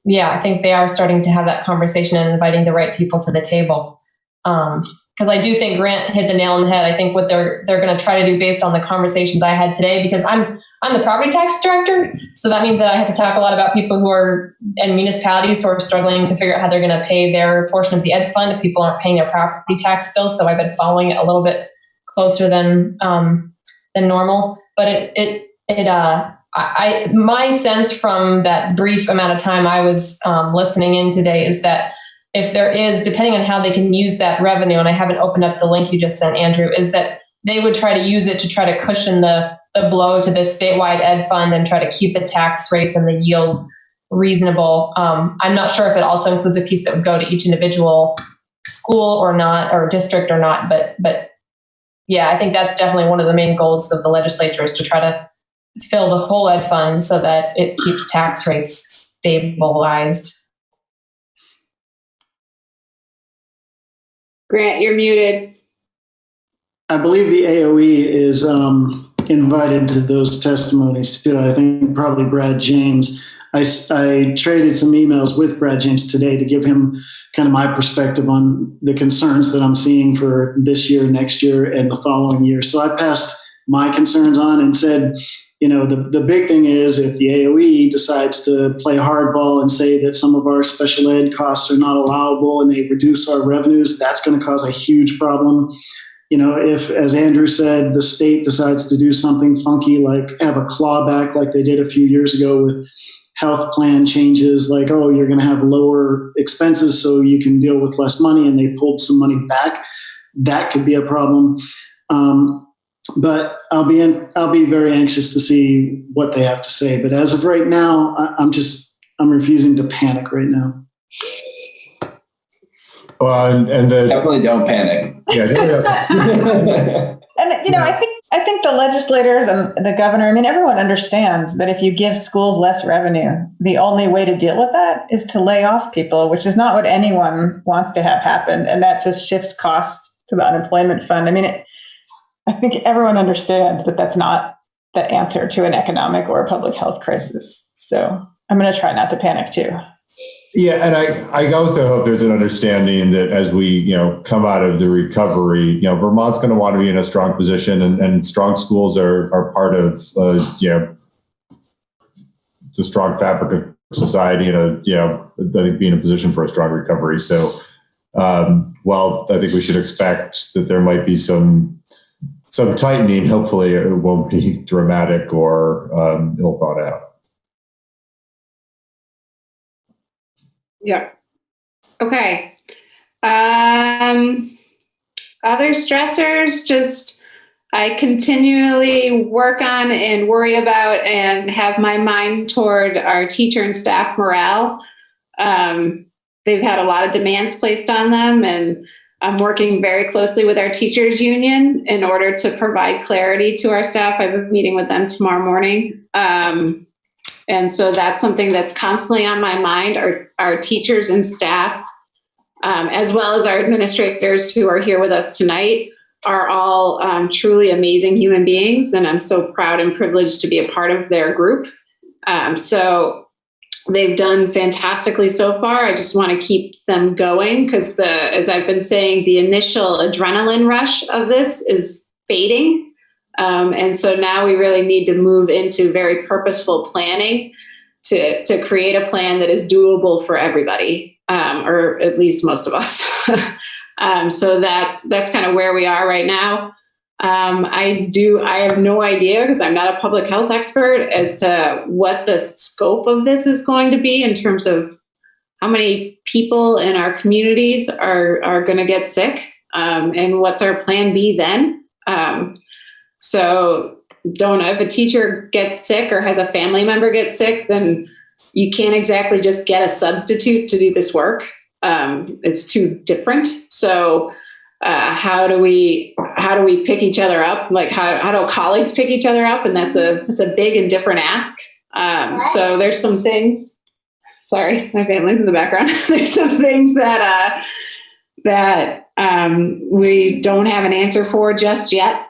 they are starting to have that conversation and inviting the right people to the table. Because I do think Grant hit the nail on the head. I think what they're going to try to do based on the conversations I had today, because I'm the property tax director, so that means that I have to talk a lot about people who are in municipalities who are struggling to figure out how they're going to pay their portion of the ed fund if people aren't paying their property tax bills. So I've been following it a little bit closer than normal. But my sense from that brief amount of time I was listening in today is that if there is, depending on how they can use that revenue, and I haven't opened up the link you just sent, Andrew, is that they would try to use it to try to cushion the blow to this statewide ed fund and try to keep the tax rates and the yield reasonable. I'm not sure if it also includes a piece that would go to each individual school or not, or district or not, but yeah, I think that's definitely one of the main goals of the legislature, is to try to fill the whole ed fund so that it keeps tax rates stabilized. Grant, you're muted. I believe the AOE is invited to those testimonies too. I think probably Brad James. I traded some emails with Brad James today to give him kind of my perspective on the concerns that I'm seeing for this year, next year, and the following year. So I passed my concerns on and said, the big thing is if the AOE decides to play hardball and say that some of our special ed costs are not allowable and they reduce our revenues, that's going to cause a huge problem. If, as Andrew said, the state decides to do something funky, like have a clawback like they did a few years ago with health plan changes, like, oh, you're going to have lower expenses so you can deal with less money, and they pulled some money back, that could be a problem. But I'll be very anxious to see what they have to say. But as of right now, I'm refusing to panic right now. Well, and definitely don't panic. Yeah. And I think the legislators and the governor, everyone understands that if you give schools less revenue, the only way to deal with that is to lay off people, which is not what anyone wants to have happen, and that just shifts costs to the unemployment fund. I think everyone understands that that's not the answer to an economic or a public health crisis. So I'm going to try not to panic too. Yeah, and I also hope there's an understanding that as we come out of the recovery, Vermont's going to want to be in a strong position, and strong schools are part of the strong fabric of society, and I think being in a position for a strong recovery. So while I think we should expect that there might be some tightening, hopefully it won't be dramatic or ill thought out. Yeah. Okay. Other stressors, I continually work on and worry about and have my mind toward our teacher and staff morale. They've had a lot of demands placed on them, and I'm working very closely with our teachers union in order to provide clarity to our staff. I have a meeting with them tomorrow morning. And so that's something that's constantly on my mind. Our teachers and staff, as well as our administrators who are here with us tonight, are all truly amazing human beings. And I'm so proud and privileged to be a part of their group. So they've done fantastically so far. I just want to keep them going because as I've been saying, the initial adrenaline rush of this is fading. And so now we really need to move into very purposeful planning to create a plan that is doable for everybody, or at least most of us. So that's kind of where we are right now. I have no idea, because I'm not a public health expert, as to what the scope of this is going to be in terms of how many people in our communities are going to get sick, and what's our plan B then. So don't know, if a teacher gets sick or has a family member get sick, then you can't exactly just get a substitute to do this work. It's too different. So how do we pick each other up? Like how do colleagues pick each other up? And that's a big and different ask. So there's some things, sorry, my family's in the background. There's some things that we don't have an answer for just yet.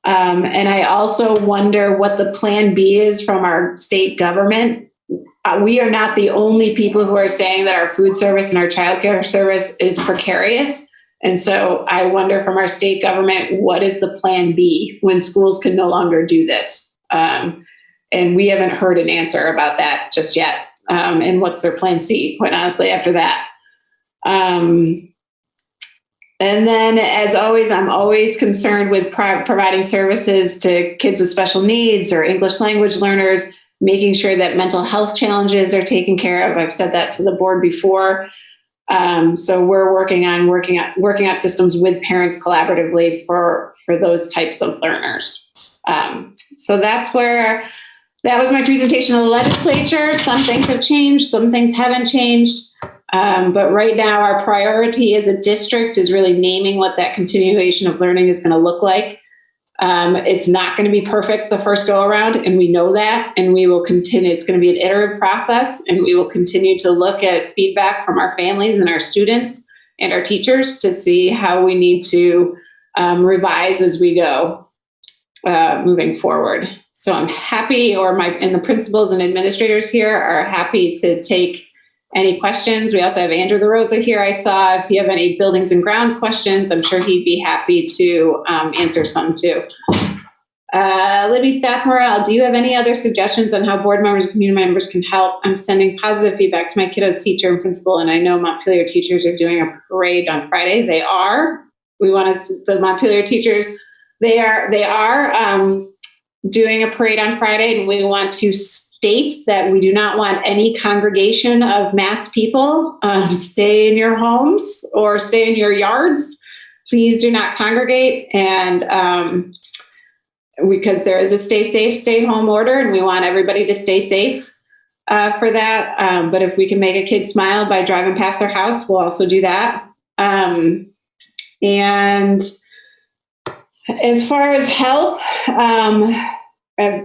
And I also wonder what the plan B is from our state government. We are not the only people who are saying that our food service and our childcare service is precarious. And so I wonder from our state government, what is the plan B when schools can no longer do this? And we haven't heard an answer about that just yet. And what's their plan C, quite honestly, after that? And then, as always, I'm always concerned with providing services to kids with special needs or English language learners, making sure that mental health challenges are taken care of. I've said that to the board before. So we're working out systems with parents collaboratively for those types of learners. So that was my presentation to the legislature. Some things have changed, some things haven't changed. But right now our priority as a district is really naming what that continuation of learning is going to look like. It's not going to be perfect the first go around, and we know that, and we will continue. It's going to be an iterative process, and we will continue to look at feedback from our families and our students and our teachers to see how we need to revise as we go moving forward. So I'm happy, and the principals and administrators here are happy to take any questions. We also have Andrew LaRosa here. I saw if you have any buildings and grounds questions, I'm sure he'd be happy to answer some too. Libby, staff morale, do you have any other suggestions on how board members and community members can help? I'm sending positive feedback to my kiddos' teacher and principal, and I know Montpelier teachers are doing a parade on Friday. They are. The Montpelier teachers, they are doing a parade on Friday, and we want to state that we do not want any congregation of mass people. Stay in your homes or stay in your yards. Please do not congregate. And because there is a stay safe, stay home order, and we want everybody to stay safe for that. But if we can make a kid smile by driving past their house, we'll also do that. And as far as help,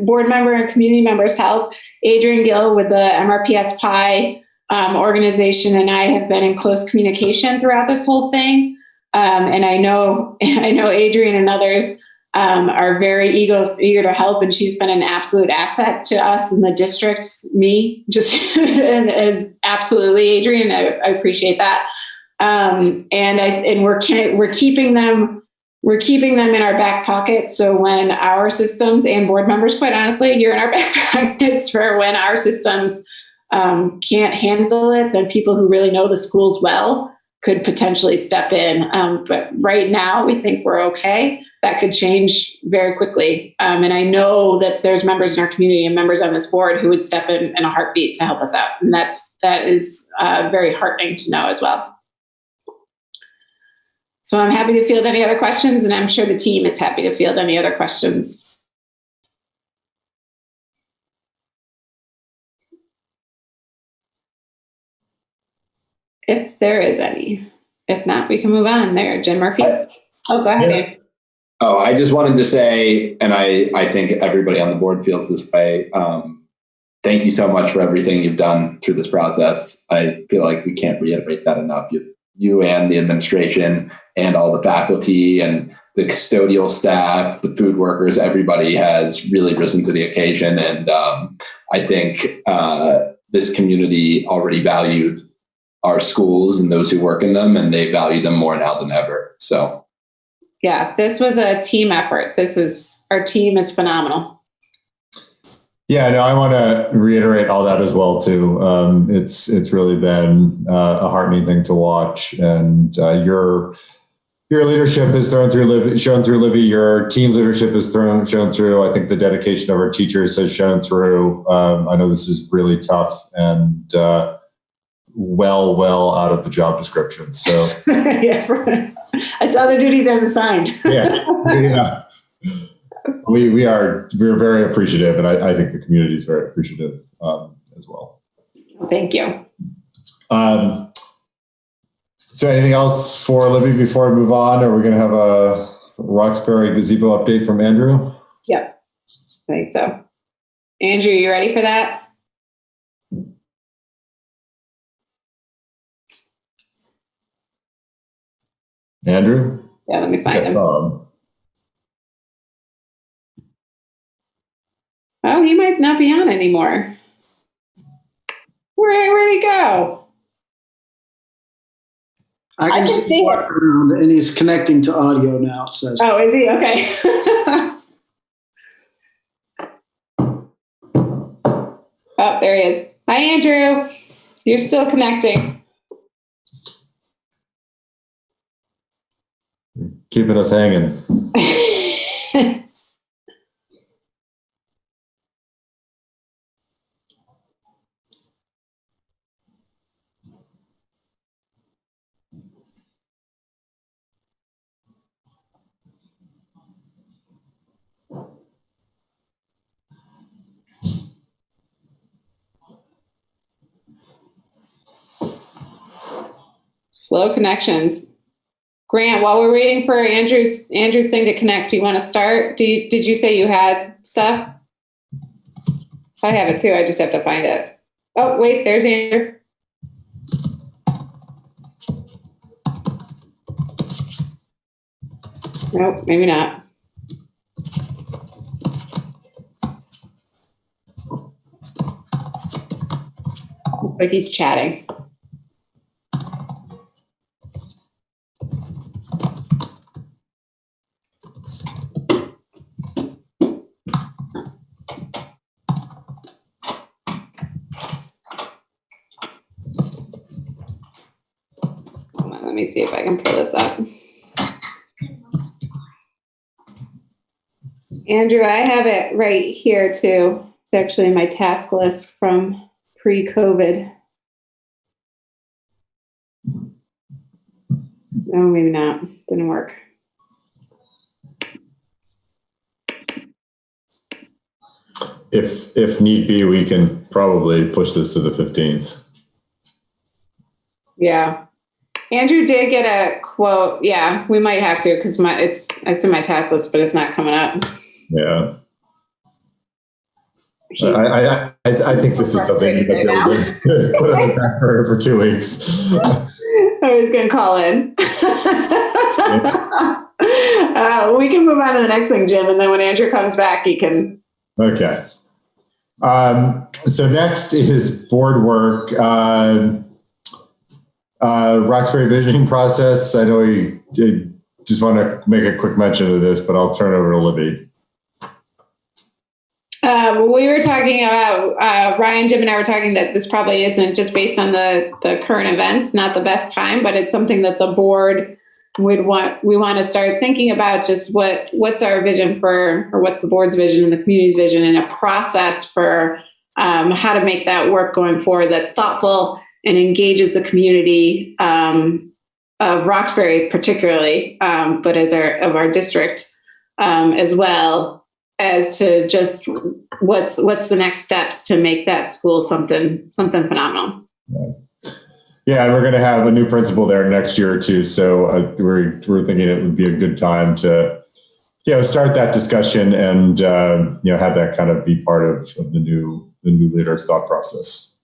board member and community members help. Adrian Gill with the MRPS PI organization and I have been in close communication throughout this whole thing. And I know Adrian and others are very eager to help, and she's been an absolute asset to us in the district. And absolutely, Adrian, I appreciate that. And we're keeping them. We're keeping them in our back pocket. So when our systems, and board members, quite honestly, you're in our back pockets for when our systems can't handle it, then people who really know the schools well could potentially step in. But right now we think we're okay. That could change very quickly. And I know that there's members in our community and members on this board who would step in a heartbeat to help us out. And that is very heartening to know as well. So I'm happy to field any other questions, and I'm sure the team is happy to field any other questions. If there is any. If not, we can move on there. Jen Murphy? Go ahead. Yeah. I just wanted to say, and I think everybody on the board feels this way, thank you so much for everything you've done through this process. I feel like we can't reiterate that enough. You and the administration and all the faculty and the custodial staff, the food workers, everybody has really risen to the occasion. And I think this community already valued our schools and those who work in them, and they value them more now than ever. So, yeah, this was a team effort. Our team is phenomenal. Yeah, no, I want to reiterate all that as well too. It's really been a heartening thing to watch, and your leadership has shown through Libby. Your team's leadership has shown through. I think the dedication of our teachers has shown through. I know this is really tough and well out of the job description. So yeah, it's other duties as assigned. yeah. We're very appreciative, and I think the community is very appreciative as well. Thank you. So anything else for Libby before I move on? Are we going to have a Roxbury gazebo update from Andrew? Yep, I think so. Andrew, you ready for that? Andrew? Yeah, let me find him. Oh, he might not be on anymore. Where'd he go? I can see him walk around, and he's connecting to audio now. It says. Oh, is he? Okay. Oh, there he is. Hi, Andrew. You're still connecting. Keeping us hanging. Slow connections. Grant, while we're waiting for Andrew's thing to connect, do you want to start? Did you say you had stuff? I have it too. I just have to find it. Oh, wait, there's Andrew. Nope, maybe not. Looks like he's chatting. Let me see if I can pull this up. Andrew, I have it right here too. It's actually my task list from pre-COVID. No, maybe not. Didn't work. If need be, we can probably push this to the 15th. Yeah. Andrew did get a quote. Yeah, we might have to because it's in my task list, but it's not coming up. Yeah. I think this is something you might be able to put on the back burner for 2 weeks. I was going to call in. We can move on to the next thing, Jim, and then when Andrew comes back, he can. Okay. So next is board work. Roxbury visioning process. I know you just want to make a quick mention of this, but I'll turn it over to Libby. We were talking about, Ryan, Jim, and I were talking that this probably isn't just based on the current events, not the best time, but it's something that the board we want to start thinking about just what's our vision for, or what's the board's vision and the community's vision, and a process for how to make that work going forward that's thoughtful and engages the community of Roxbury particularly, but of our district as well, as to just what's the next steps to make that school something phenomenal. Yeah, and we're going to have a new principal there next year or two, so we're thinking it would be a good time to start that discussion and have that kind of be part of the new leader's thought process.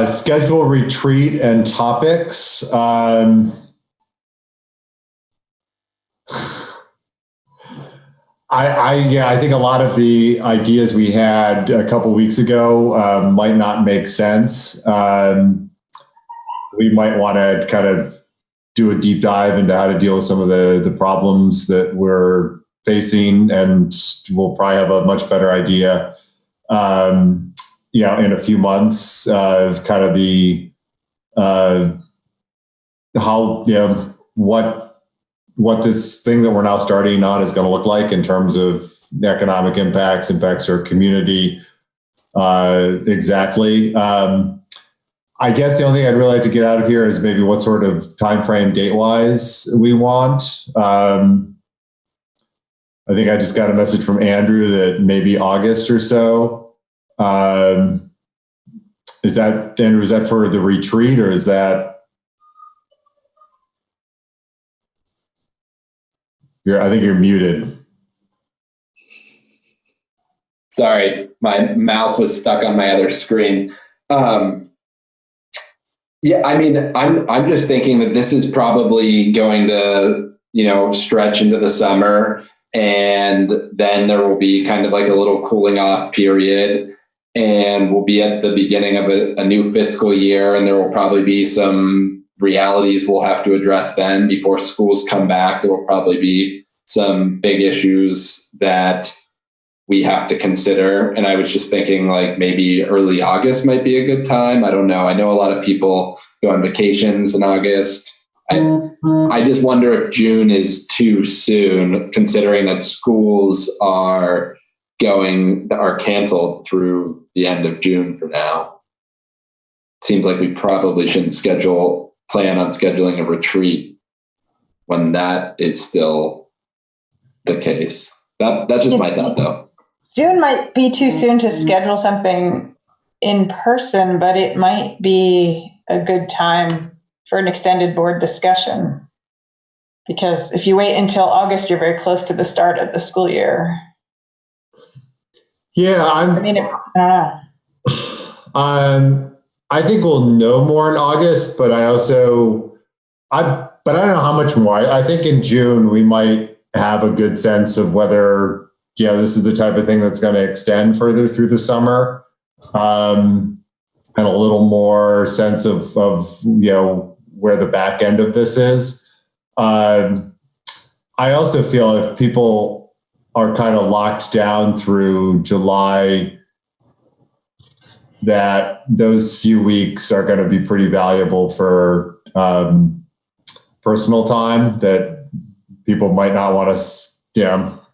Schedule retreat and topics. I think a lot of the ideas we had a couple weeks ago might not make sense. We might want to kind of do a deep dive into how to deal with some of the problems that we're facing, and we'll probably have a much better idea, in a few months, kind of the what this thing that we're now starting on is going to look like in terms of economic impacts to our community. Exactly. I guess the only thing I'd really like to get out of here is maybe what sort of time frame date-wise we want. I think I just got a message from Andrew that maybe August or so. Is that, Andrew, is that for the retreat, or is that? I think you're muted. Sorry, my mouse was stuck on my other screen. Yeah, I mean, I'm just thinking that this is probably going to, stretch into the summer. And then there will be kind of like a little cooling off period. And we'll be at the beginning of a new fiscal year. And there will probably be some realities we'll have to address then before schools come back. There will probably be some big issues that we have to consider. And I was just thinking like maybe early August might be a good time. I don't know. I know a lot of people go on vacations in August. I just wonder if June is too soon, considering that schools are canceled through the end of June for now. Seems like we probably shouldn't plan on scheduling a retreat when that is still the case. That's just my thought, though. June might be too soon to schedule something in person, but it might be a good time for an extended board discussion. Because if you wait until August, you're very close to the start of the school year. Yeah, I think we'll know more in August, but I don't know how much more. I think in June we might have a good sense of whether, this is the type of thing that's going to extend further through the summer, and a little more sense of where the back end of this is. I also feel if people are kind of locked down through July, that those few weeks are going to be pretty valuable for personal time, that people might not want to,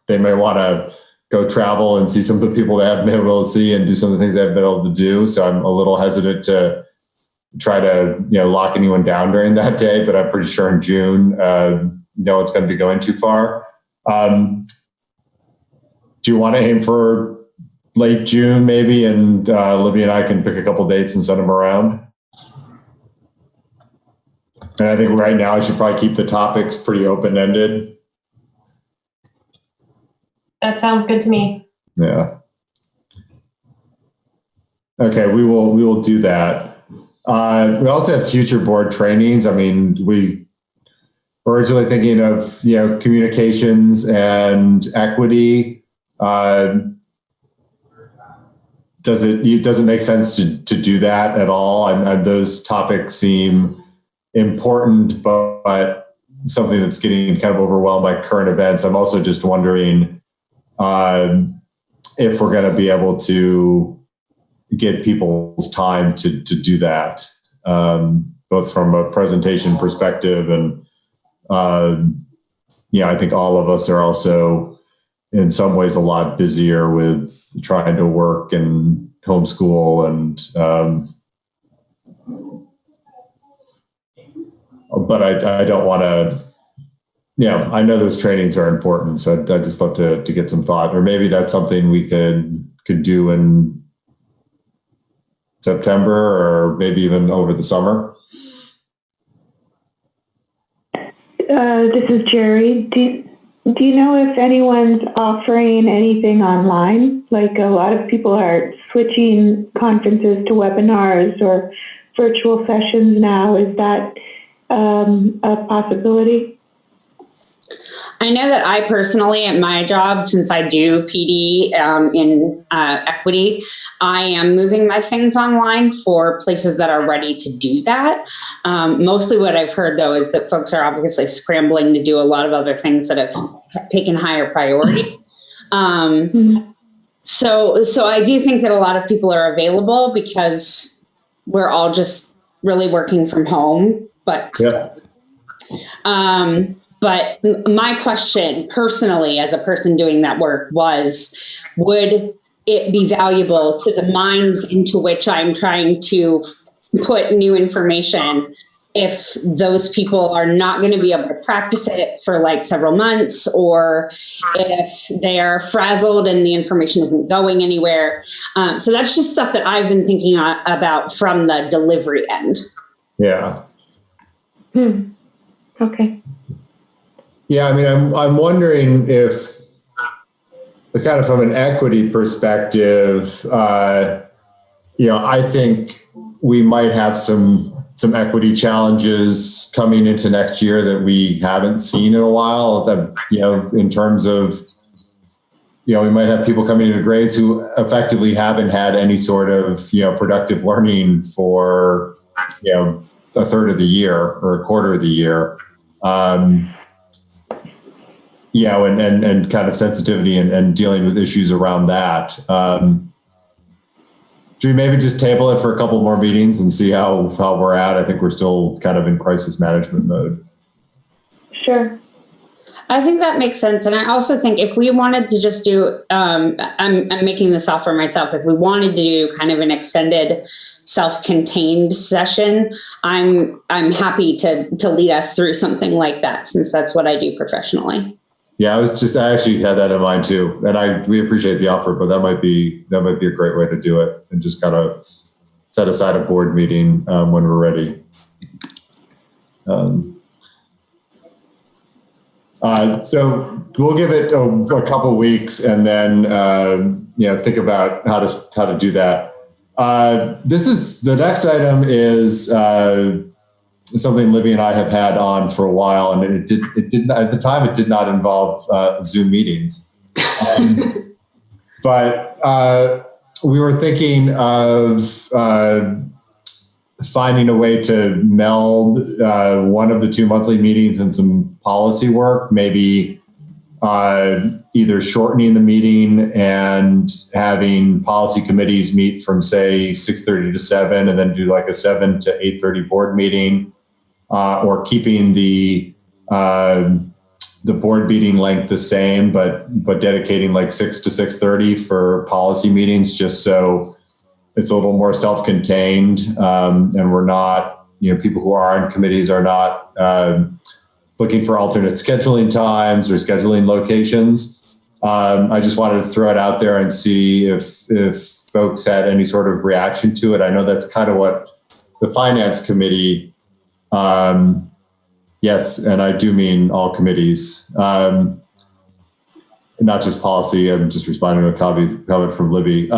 they may want to go travel and see some of the people they haven't been able to see and do some of the things they haven't been able to do. So I'm a little hesitant to try to, lock anyone down during that day, but I'm pretty sure in June, no one's going to be going too far. Do you want to aim for late June maybe, and Libby and I can pick a couple dates and send them around? And I think right now I should probably keep the topics pretty open-ended. That sounds good to me. Yeah. Okay, we will do that. We also have future board trainings. I mean, we were originally thinking of, communications and equity. Does it make sense to do that at all? Those topics seem important, but something that's getting kind of overwhelmed by current events. I'm also just wondering if we're going to be able to get people's time to do that, both from a presentation perspective and, I think all of us are also in some ways a lot busier with trying to work and homeschool and, but I don't want to, I know those trainings are important, so I'd just love to get some thought, or maybe that's something we could do in September, or maybe even over the summer. This is Jerry. Do you know if anyone's offering anything online? Like, a lot of people are switching conferences to webinars or virtual sessions now. Is that a possibility? I know that I personally, at my job, since I do PD in equity, I am moving my things online for places that are ready to do that. Mostly what I've heard, though, is that folks are obviously scrambling to do a lot of other things that have taken higher priority. So I do think that a lot of people are available because we're all just really working from home. But But my question personally, as a person doing that work, was, would it be valuable to the minds into which I'm trying to put new information if those people are not going to be able to practice it for like several months, or if they are frazzled and the information isn't going anywhere? So that's just stuff that I've been thinking about from the delivery end. Yeah. Okay. Yeah, I mean, I'm wondering if, kind of from an equity perspective, I think we might have some some equity challenges coming into next year that we haven't seen in a while. That, in terms of, we might have people coming into grades who effectively haven't had any sort of, productive learning for, a third of the year or a quarter of the year. And kind of sensitivity and dealing with issues around that. Should we maybe just table it for a couple more meetings and see how we're at? I think we're still kind of in crisis management mode. Sure. I think that makes sense. And I also think if we wanted to just do, I'm making this offer myself, if we wanted to do kind of an extended self-contained session, I'm happy to lead us through something like that, since that's what I do professionally. Yeah, I actually had that in mind too. And we appreciate the offer, but that might be a great way to do it, and just kind of set aside a board meeting when we're ready. So we'll give it a couple weeks, and then think about how to do that. The next item is something Libby and I have had on for a while, and it did at the time it did not involve Zoom meetings, but we were thinking of finding a way to meld one of the two monthly meetings and some policy work, maybe either shortening the meeting and having policy committees meet from, say, 6:30 to 7, and then do like a 7 to 8:30 board meeting, or keeping the board meeting length the same, but dedicating like 6 to 6:30 for policy meetings, just so it's a little more self-contained, and we're not, people who are on committees are not looking for alternate scheduling times or scheduling locations. I just wanted to throw it out there and see if folks had any sort of reaction to it. I know that's kind of what the finance committee, yes, and I do mean all committees, not just policy. I'm just responding to a comment from Libby.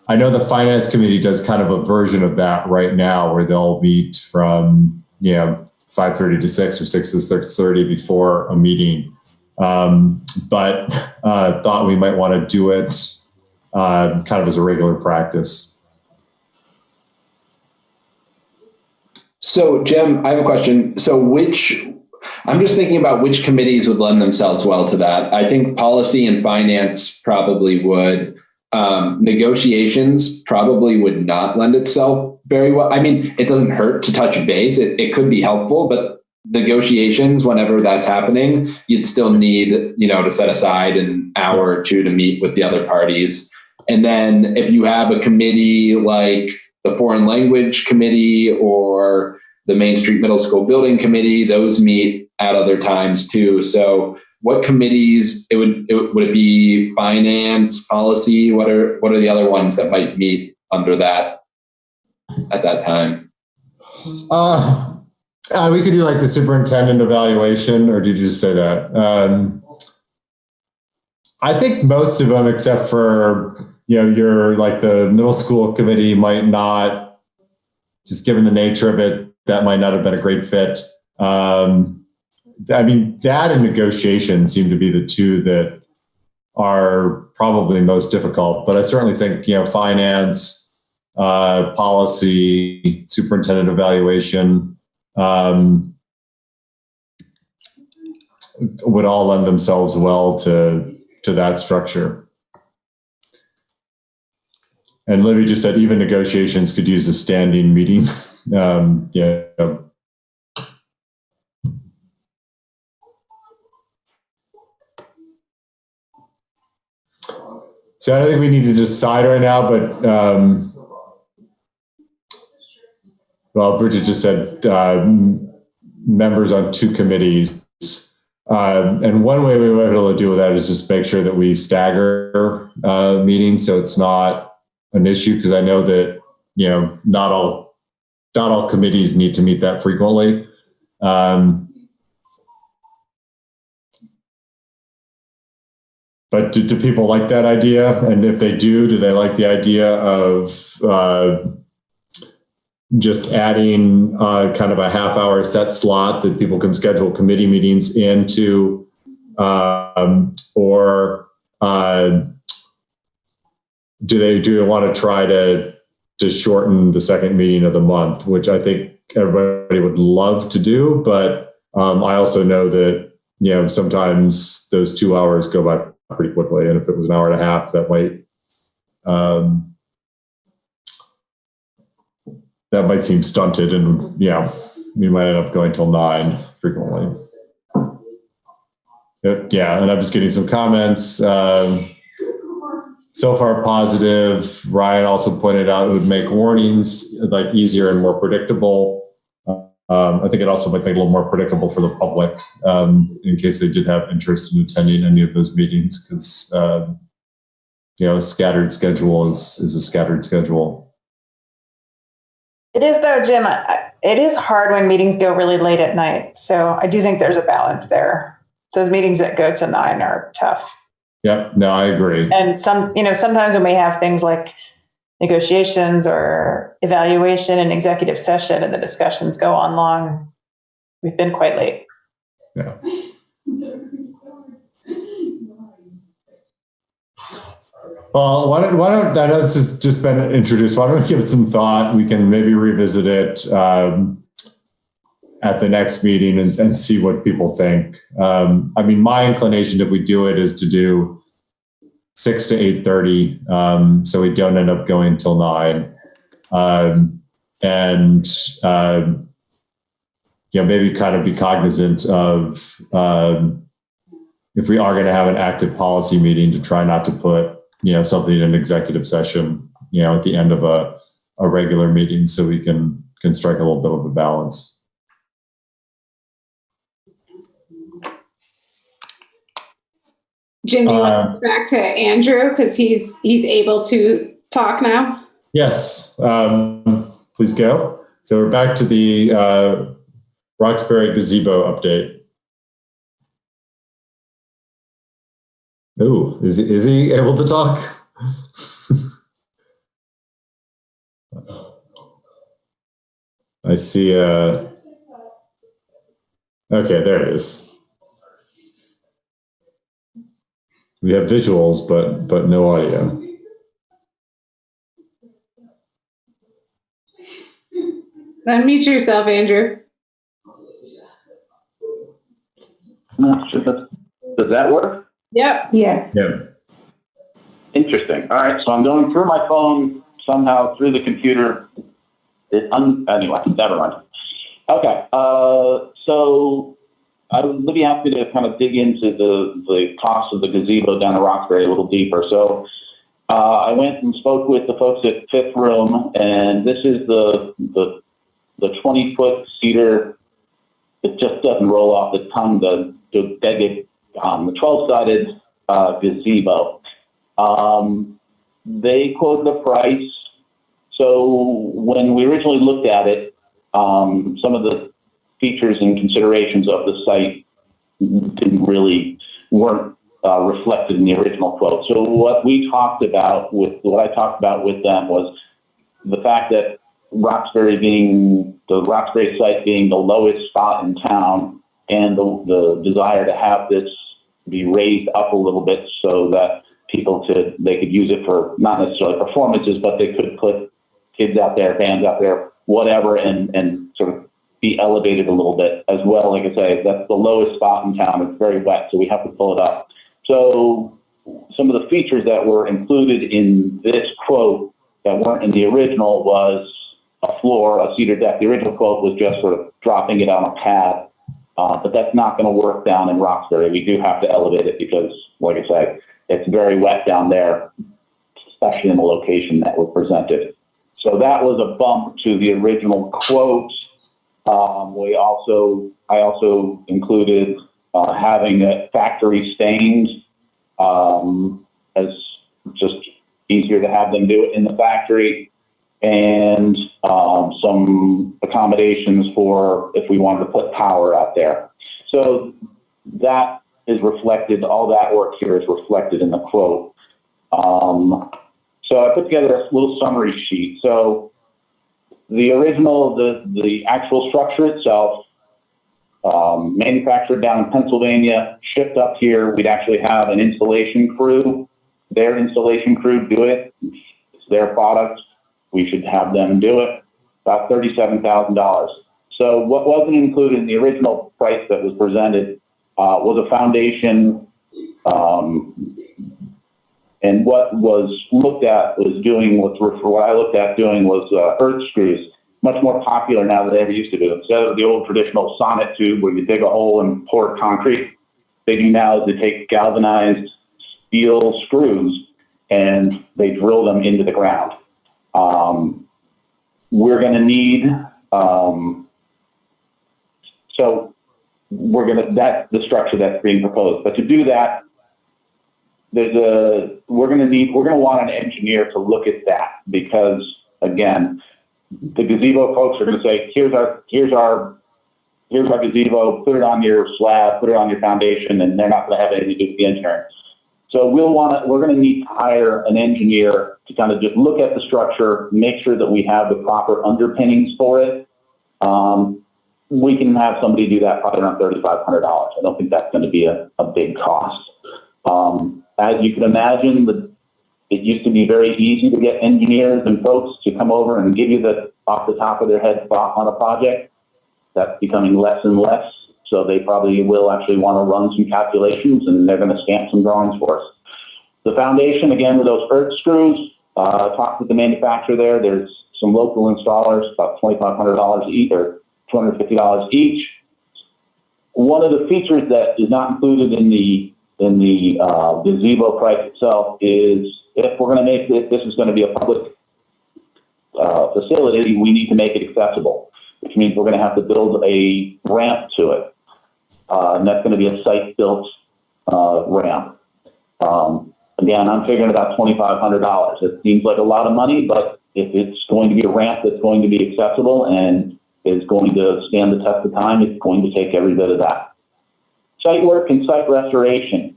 I know the finance committee does kind of a version of that right now, where they'll meet from 5:30 to 6 or 6 to 6:30 before a meeting. But thought we might want to do it kind of as a regular practice. So, Jim, I have a question. So I'm just thinking about which committees would lend themselves well to that. I think policy and finance probably would. Negotiations probably would not lend itself very well. I mean, it doesn't hurt to touch base. It could be helpful, but negotiations, whenever that's happening, you'd still need, to set aside an hour or two to meet with the other parties. And then if you have a committee like the Foreign Language Committee or the Main Street Middle School Building Committee, those meet at other times too. So what committees would it be? Finance, policy? What are the other ones that might meet under that at that time? We could do like the superintendent evaluation, or did you just say that? I think most of them, except for your like the middle school committee, might not, just given the nature of it, that might not have been a great fit. I mean, that and negotiation seem to be the two that are probably most difficult. But I certainly think, finance, policy, superintendent evaluation would all lend themselves well to that structure. And Libby just said even negotiations could use a standing meetings. So I don't think we need to decide right now, but Bridget just said members on two committees. And one way we might be able to deal with that is just make sure that we stagger meetings so it's not an issue, because I know that not all committees need to meet that frequently. But do people like that idea? And if they do they like the idea of just adding kind of a half-hour set slot that people can schedule committee meetings into, or do they want to try to shorten the second meeting of the month, which I think everybody would love to do, but I also know that sometimes those 2 hours go by pretty quickly, and if it was an hour and a half, that might seem stunted, and we might end up going till 9 frequently. Yeah, and I'm just getting some comments. So far positive. Ryan also pointed out it would make warnings like easier and more predictable. I think it also might make it a little more predictable for the public in case they did have interest in attending any of those meetings, because a scattered schedule is a scattered schedule. It is though, Jim. It is hard when meetings go really late at night. So I do think there's a balance there. Those meetings that go to 9 are tough. Yep. No, I agree. And sometimes when we have things like negotiations or evaluation and executive session and the discussions go on long, we've been quite late. Yeah. Well, why don't I know this has just been introduced. Why don't we give it some thought? We can maybe revisit it at the next meeting and see what people think. I mean, my inclination, if we do it, is to do 6 to 8:30, so we don't end up going till 9. Maybe kind of be cognizant of if we are going to have an active policy meeting, to try not to put something in an executive session at the end of a regular meeting, so we can strike a little bit of a balance. Jim, do you want to go back to Andrew because he's able to talk now? Yes, please go. So we're back to the Roxbury gazebo update. Oh, is he able to talk? I see. Okay, there it is. We have visuals, but no audio. Unmute yourself, Andrew. Does that work? Yep. Yeah. Interesting. All right. So I'm going through my phone somehow through the computer. Anyway, never mind. Okay. So I would be happy to kind of dig into the cost of the gazebo down at Roxbury a little deeper. So I went and spoke with the folks at Fifth Room, and this is the 20-foot cedar. It just doesn't roll off the tongue. The 12-sided gazebo. They quoted a price. So when we originally looked at it, some of the features and considerations of the site weren't reflected in the original quote. So what I talked about with them was the fact that the Roxbury site being the lowest spot in town, and the desire to have this be raised up a little bit so that they could use it for not necessarily performances, but they could put kids out there, bands out there, whatever, and sort of be elevated a little bit as well. Like I say, that's the lowest spot in town. It's very wet, so we have to pull it up. So some of the features that were included in this quote that weren't in the original was a floor, a cedar deck. The original quote was just sort of dropping it on a pad, but that's not going to work down in Roxbury. We do have to elevate it because, like I say, it's very wet down there, especially in the location that was presented. So that was a bump to the original quote. I also included having it factory stained, as just easier to have them do it in the factory, and some accommodations for if we wanted to put power out there. So that is reflected, all that work here is reflected in the quote. So I put together a little summary sheet. So the original, the actual structure itself, manufactured down in Pennsylvania, shipped up here. We'd actually have an installation crew, their installation crew do it. It's their product. We should have them do it. About $37,000. So what wasn't included in the original price that was presented was a foundation, and what was looked at was doing what I looked at doing was earth screws. Much more popular now than they ever used to do. Instead of the old traditional sonnet tube where you dig a hole and pour concrete, they do now is they take galvanized steel screws and they drill them into the ground. We're going to need, that's the structure that's being proposed. But to do that, we're going to want an engineer to look at that because, again, the gazebo folks are going to say, here's our gazebo, put it on your slab, put it on your foundation, and they're not going to have anything to do with the engineering. So we're going to need to hire an engineer to kind of just look at the structure, make sure that we have the proper underpinnings for it. We can have somebody do that probably around $3,500. I don't think that's going to be a big cost. As you can imagine, it used to be very easy to get engineers and folks to come over and give you the off the top of their head thought on a project. That's becoming less and less. So they probably will actually want to run some calculations and they're going to stamp some drawings for us. The foundation, again, with those earth screws, talked with the manufacturer there. There's some local installers, about $2,500 each or $250 each. One of the features that is not included in the gazebo price itself is if we're going to make this is going to be a public facility, we need to make it accessible, which means we're going to have to build a ramp to it. And that's going to be a site-built ramp. Again, I'm figuring about $2,500. It seems like a lot of money, but if it's going to be a ramp that's going to be accessible and is going to stand the test of time, it's going to take every bit of that. Site work and site restoration.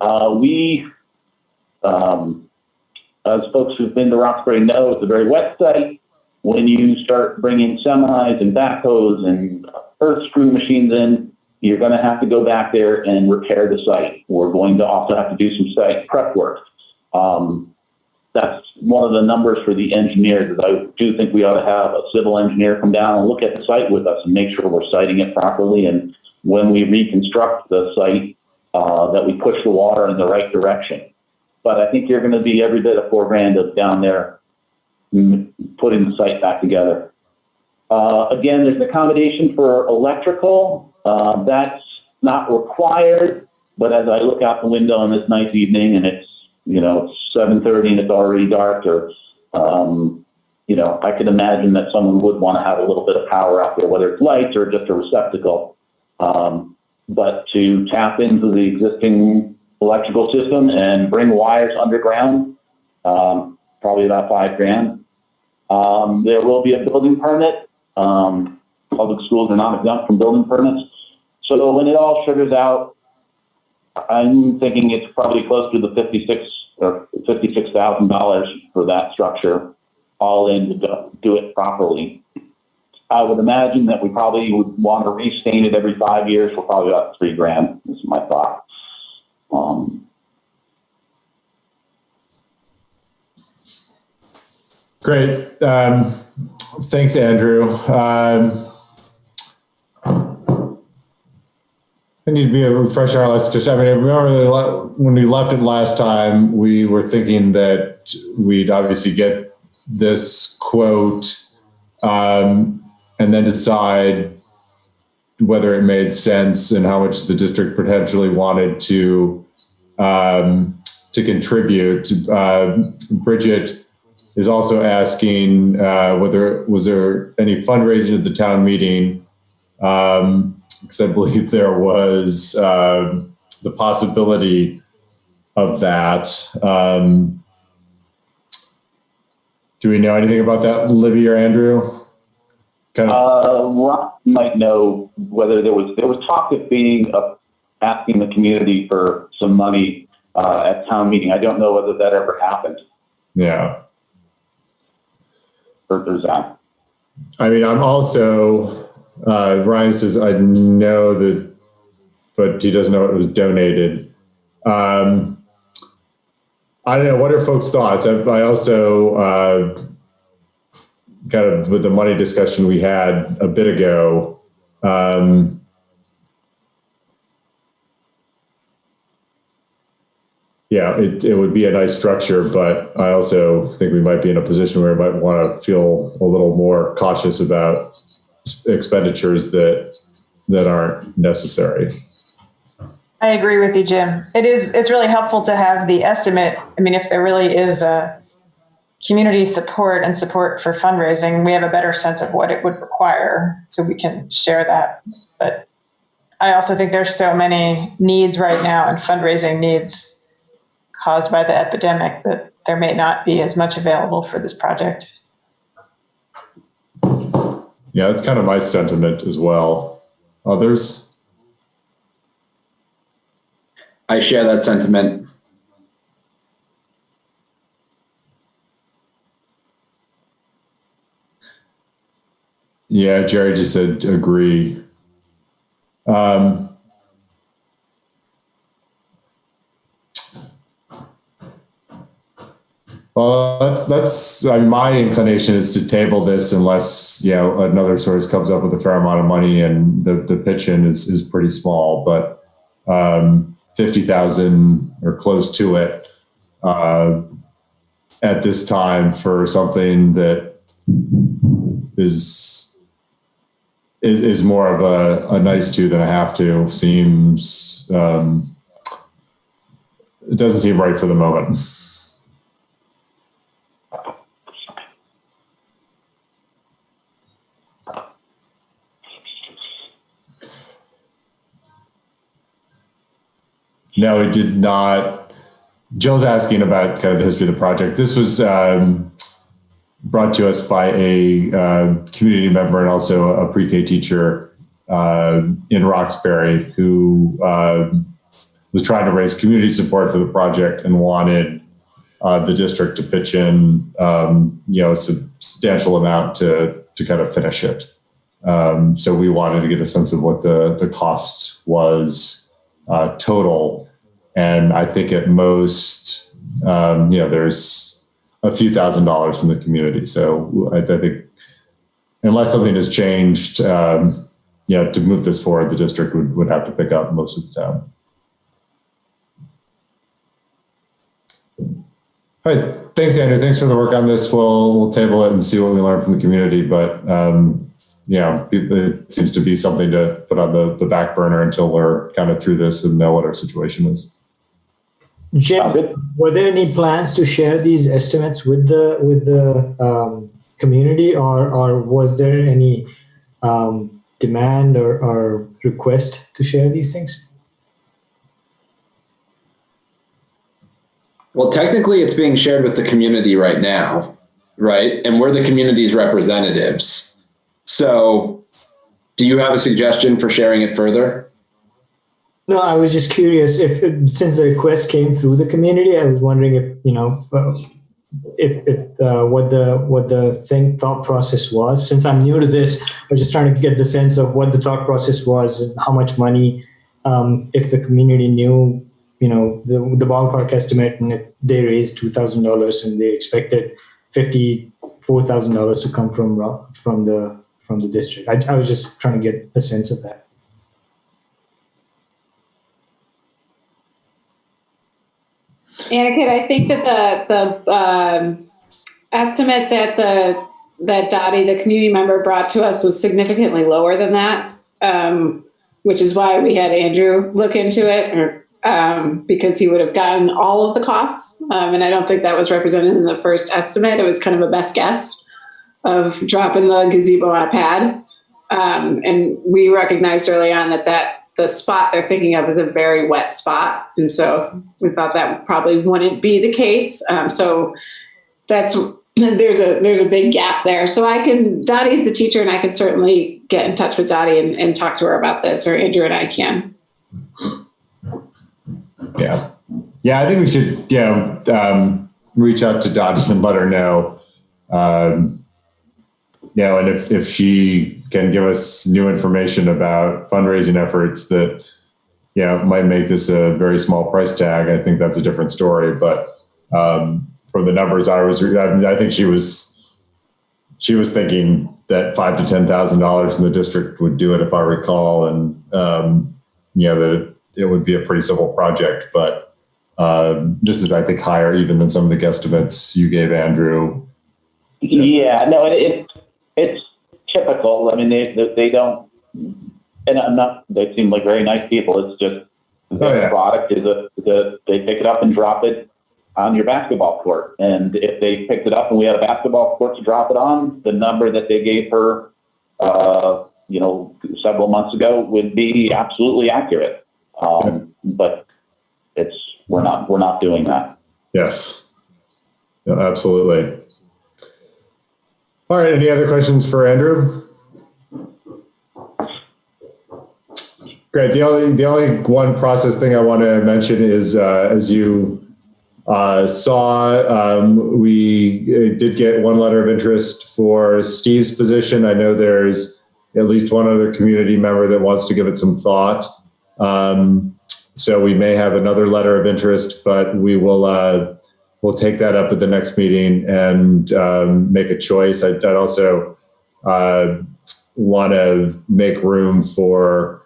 As folks who've been to Roxbury know, it's a very wet site. When you start bringing semis and backhoes and earth screw machines in, you're going to have to go back there and repair the site. We're going to also have to do some site prep work. That's one of the numbers for the engineers. I do think we ought to have a civil engineer come down and look at the site with us and make sure we're siting it properly. And when we reconstruct the site, that we push the water in the right direction. But I think you're going to be every bit of $4,000 of down there putting the site back together. Again, there's an accommodation for electrical. That's not required, but as I look out the window on this nice evening and it's 7:30 and it's already dark, or I could imagine that someone would want to have a little bit of power out there, whether it's lights or just a receptacle. But to tap into the existing electrical system and bring wires underground, probably about $5,000. There will be a building permit. Public schools are not exempt from building permits. So when it all sugars out, I'm thinking it's probably close to the $56,000 for that structure, all in to do it properly. I would imagine that we probably would want to restain it every 5 years for probably about $3,000. This is my thought. Great. Thanks, Andrew. I need to be a refresher on this. I remember when we left it last time, we were thinking that we'd obviously get this quote and then decide whether it made sense and how much the district potentially wanted to contribute. Bridget is also asking was there any fundraising at the town meeting? Because I believe there was the possibility of that. Do we know anything about that, Libby or Andrew? Ron might know whether there was talk of asking the community for some money at town meeting. I don't know whether that ever happened. Yeah. Or there's that. I mean, I'm also, Ryan says, I know that, but he doesn't know it was donated. I don't know. What are folks' thoughts? I also, kind of with the money discussion we had a bit ago, yeah, it would be a nice structure, but I also think we might be in a position where we might want to feel a little more cautious about expenditures that aren't necessary. I agree with you, Jim. It's really helpful to have the estimate. I mean, if there really is a community support and support for fundraising, we have a better sense of what it would require, so we can share that. But I also think there's so many needs right now and fundraising needs caused by the epidemic that there may not be as much available for this project. Yeah, that's kind of my sentiment as well. Others? I share that sentiment. Yeah, Jerry just said agree. Well, that's I mean, my inclination is to table this unless, you know, another source comes up with a fair amount of money, and the pitch in is pretty small, but 50,000 or close to it at this time for something that is more of a nice to than a have to seems, it doesn't seem right for the moment. No, it did not. Jill's asking about kind of the history of the project. This was brought to us by a community member and also a pre-K teacher in Roxbury who was trying to raise community support for the project and wanted the district to pitch in, you know, a substantial amount to kind of finish it. So we wanted to get a sense of what the cost was total. And I think at most, you know, there's a few $1,000s in the community. So I think unless something has changed, you know, to move this forward, the district would have to pick up most of the town. All right, thanks, Andrew. Thanks for the work on this. We'll table it and see what we learn from the community. But yeah, it seems to be something to put on the back burner until we're kind of through this and know what our situation is. Jim, were there any plans to share these estimates with the community, or was there any demand or request to share these things? Well, technically it's being shared with the community right now, right? And we're the community's representatives. So do you have a suggestion for sharing it further? No, I was just curious if since the request came through the community, I was wondering if, you know, what the thought process was. Since I'm new to this, I was just trying to get the sense of what the thought process was and how much money, if the community knew, you know, the ballpark estimate, and if they raised $2,000 and they expected $54,000 to come from the district. I was just trying to get a sense of that. Aniket, I think that the estimate that Dottie, the community member, brought to us was significantly lower than that, which is why we had Andrew look into it, because he would have gotten all of the costs. And I don't think that was represented in the first estimate. It was kind of a best guess of dropping the gazebo on a pad. And we recognized early on that the spot they're thinking of is a very wet spot. And so we thought that probably wouldn't be the case. So there's a big gap there. So Dottie's the teacher, and I can certainly get in touch with Dottie and talk to her about this, or Andrew and I can. Yeah. Yeah, I think we should, you know, reach out to Dottie and let her know, you and if she can give us new information about fundraising efforts that, might make this a very small price tag, I think that's a different story. But from the numbers I think she was thinking that $5,000 to $10,000 in the district would do it, if I recall, and that it would be a pretty simple project. But this is, I think, higher even than some of the guesstimates you gave, Andrew. Yeah, no, it's typical. I mean, they don't, and they seem like very nice people. It's just the product is they pick it up and drop it on your basketball court. And if they picked it up and we had a basketball court to drop it on, the number that they gave her, several months ago would be absolutely accurate. But we're not doing that. Yes, absolutely. All right. Any other questions for Andrew? Great. The only one process thing I want to mention is, as you saw, we did get one letter of interest for Steve's position. I know there's at least one other community member that wants to give it some thought. So we may have another letter of interest, but we'll take that up at the next meeting and make a choice. I'd also want to make room for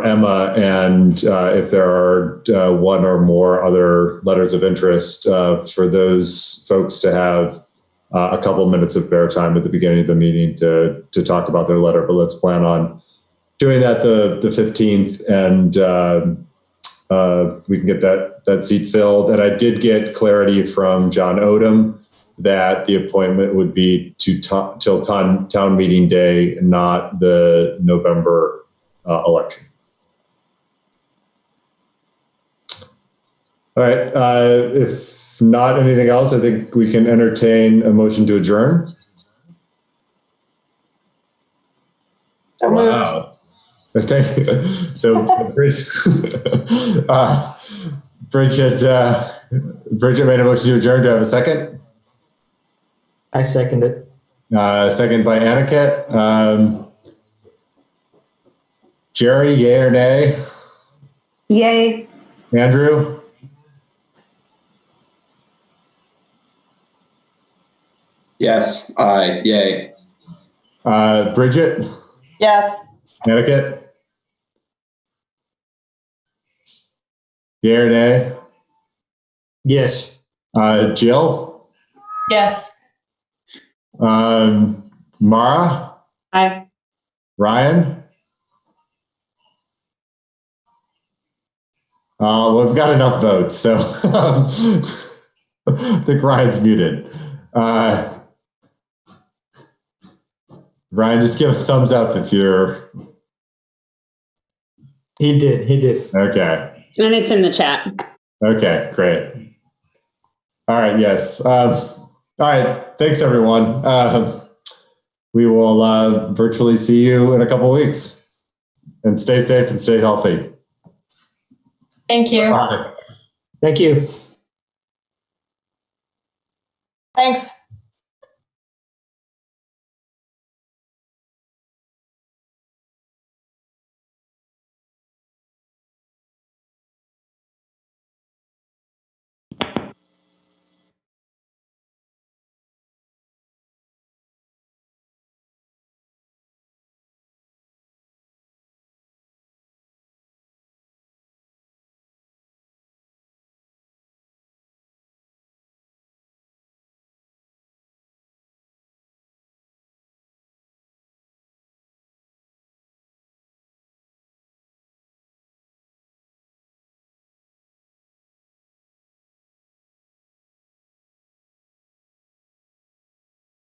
Emma, and if there are one or more other letters of interest, for those folks to have a couple minutes of bare time at the beginning of the meeting to talk about their letter. But let's plan on doing that the 15th, and we can get that seat filled. And I did get clarity from John Odom that the appointment would be till town meeting day, not the November election. All right. If not anything else, I think we can entertain a motion to adjourn. Wow. Thank you. So Bridget made a motion to adjourn. Do I have a second? I second it. Second by Aniket. Jerry, yay or nay? Yay. Andrew? Yes, aye, yay. Bridget? Yes. Aniket? Yay or nay? Yes. Jill? Yes. Mara? Aye. Ryan? Well, we've got enough votes, so I think Ryan's muted. Ryan, just give a thumbs up if you're... He did. Okay. And it's in the chat. Okay, great. All right, yes. All right, thanks everyone. We will virtually see you in a couple of weeks. And stay safe and stay healthy. Thank you. Bye. Thank you. Thanks.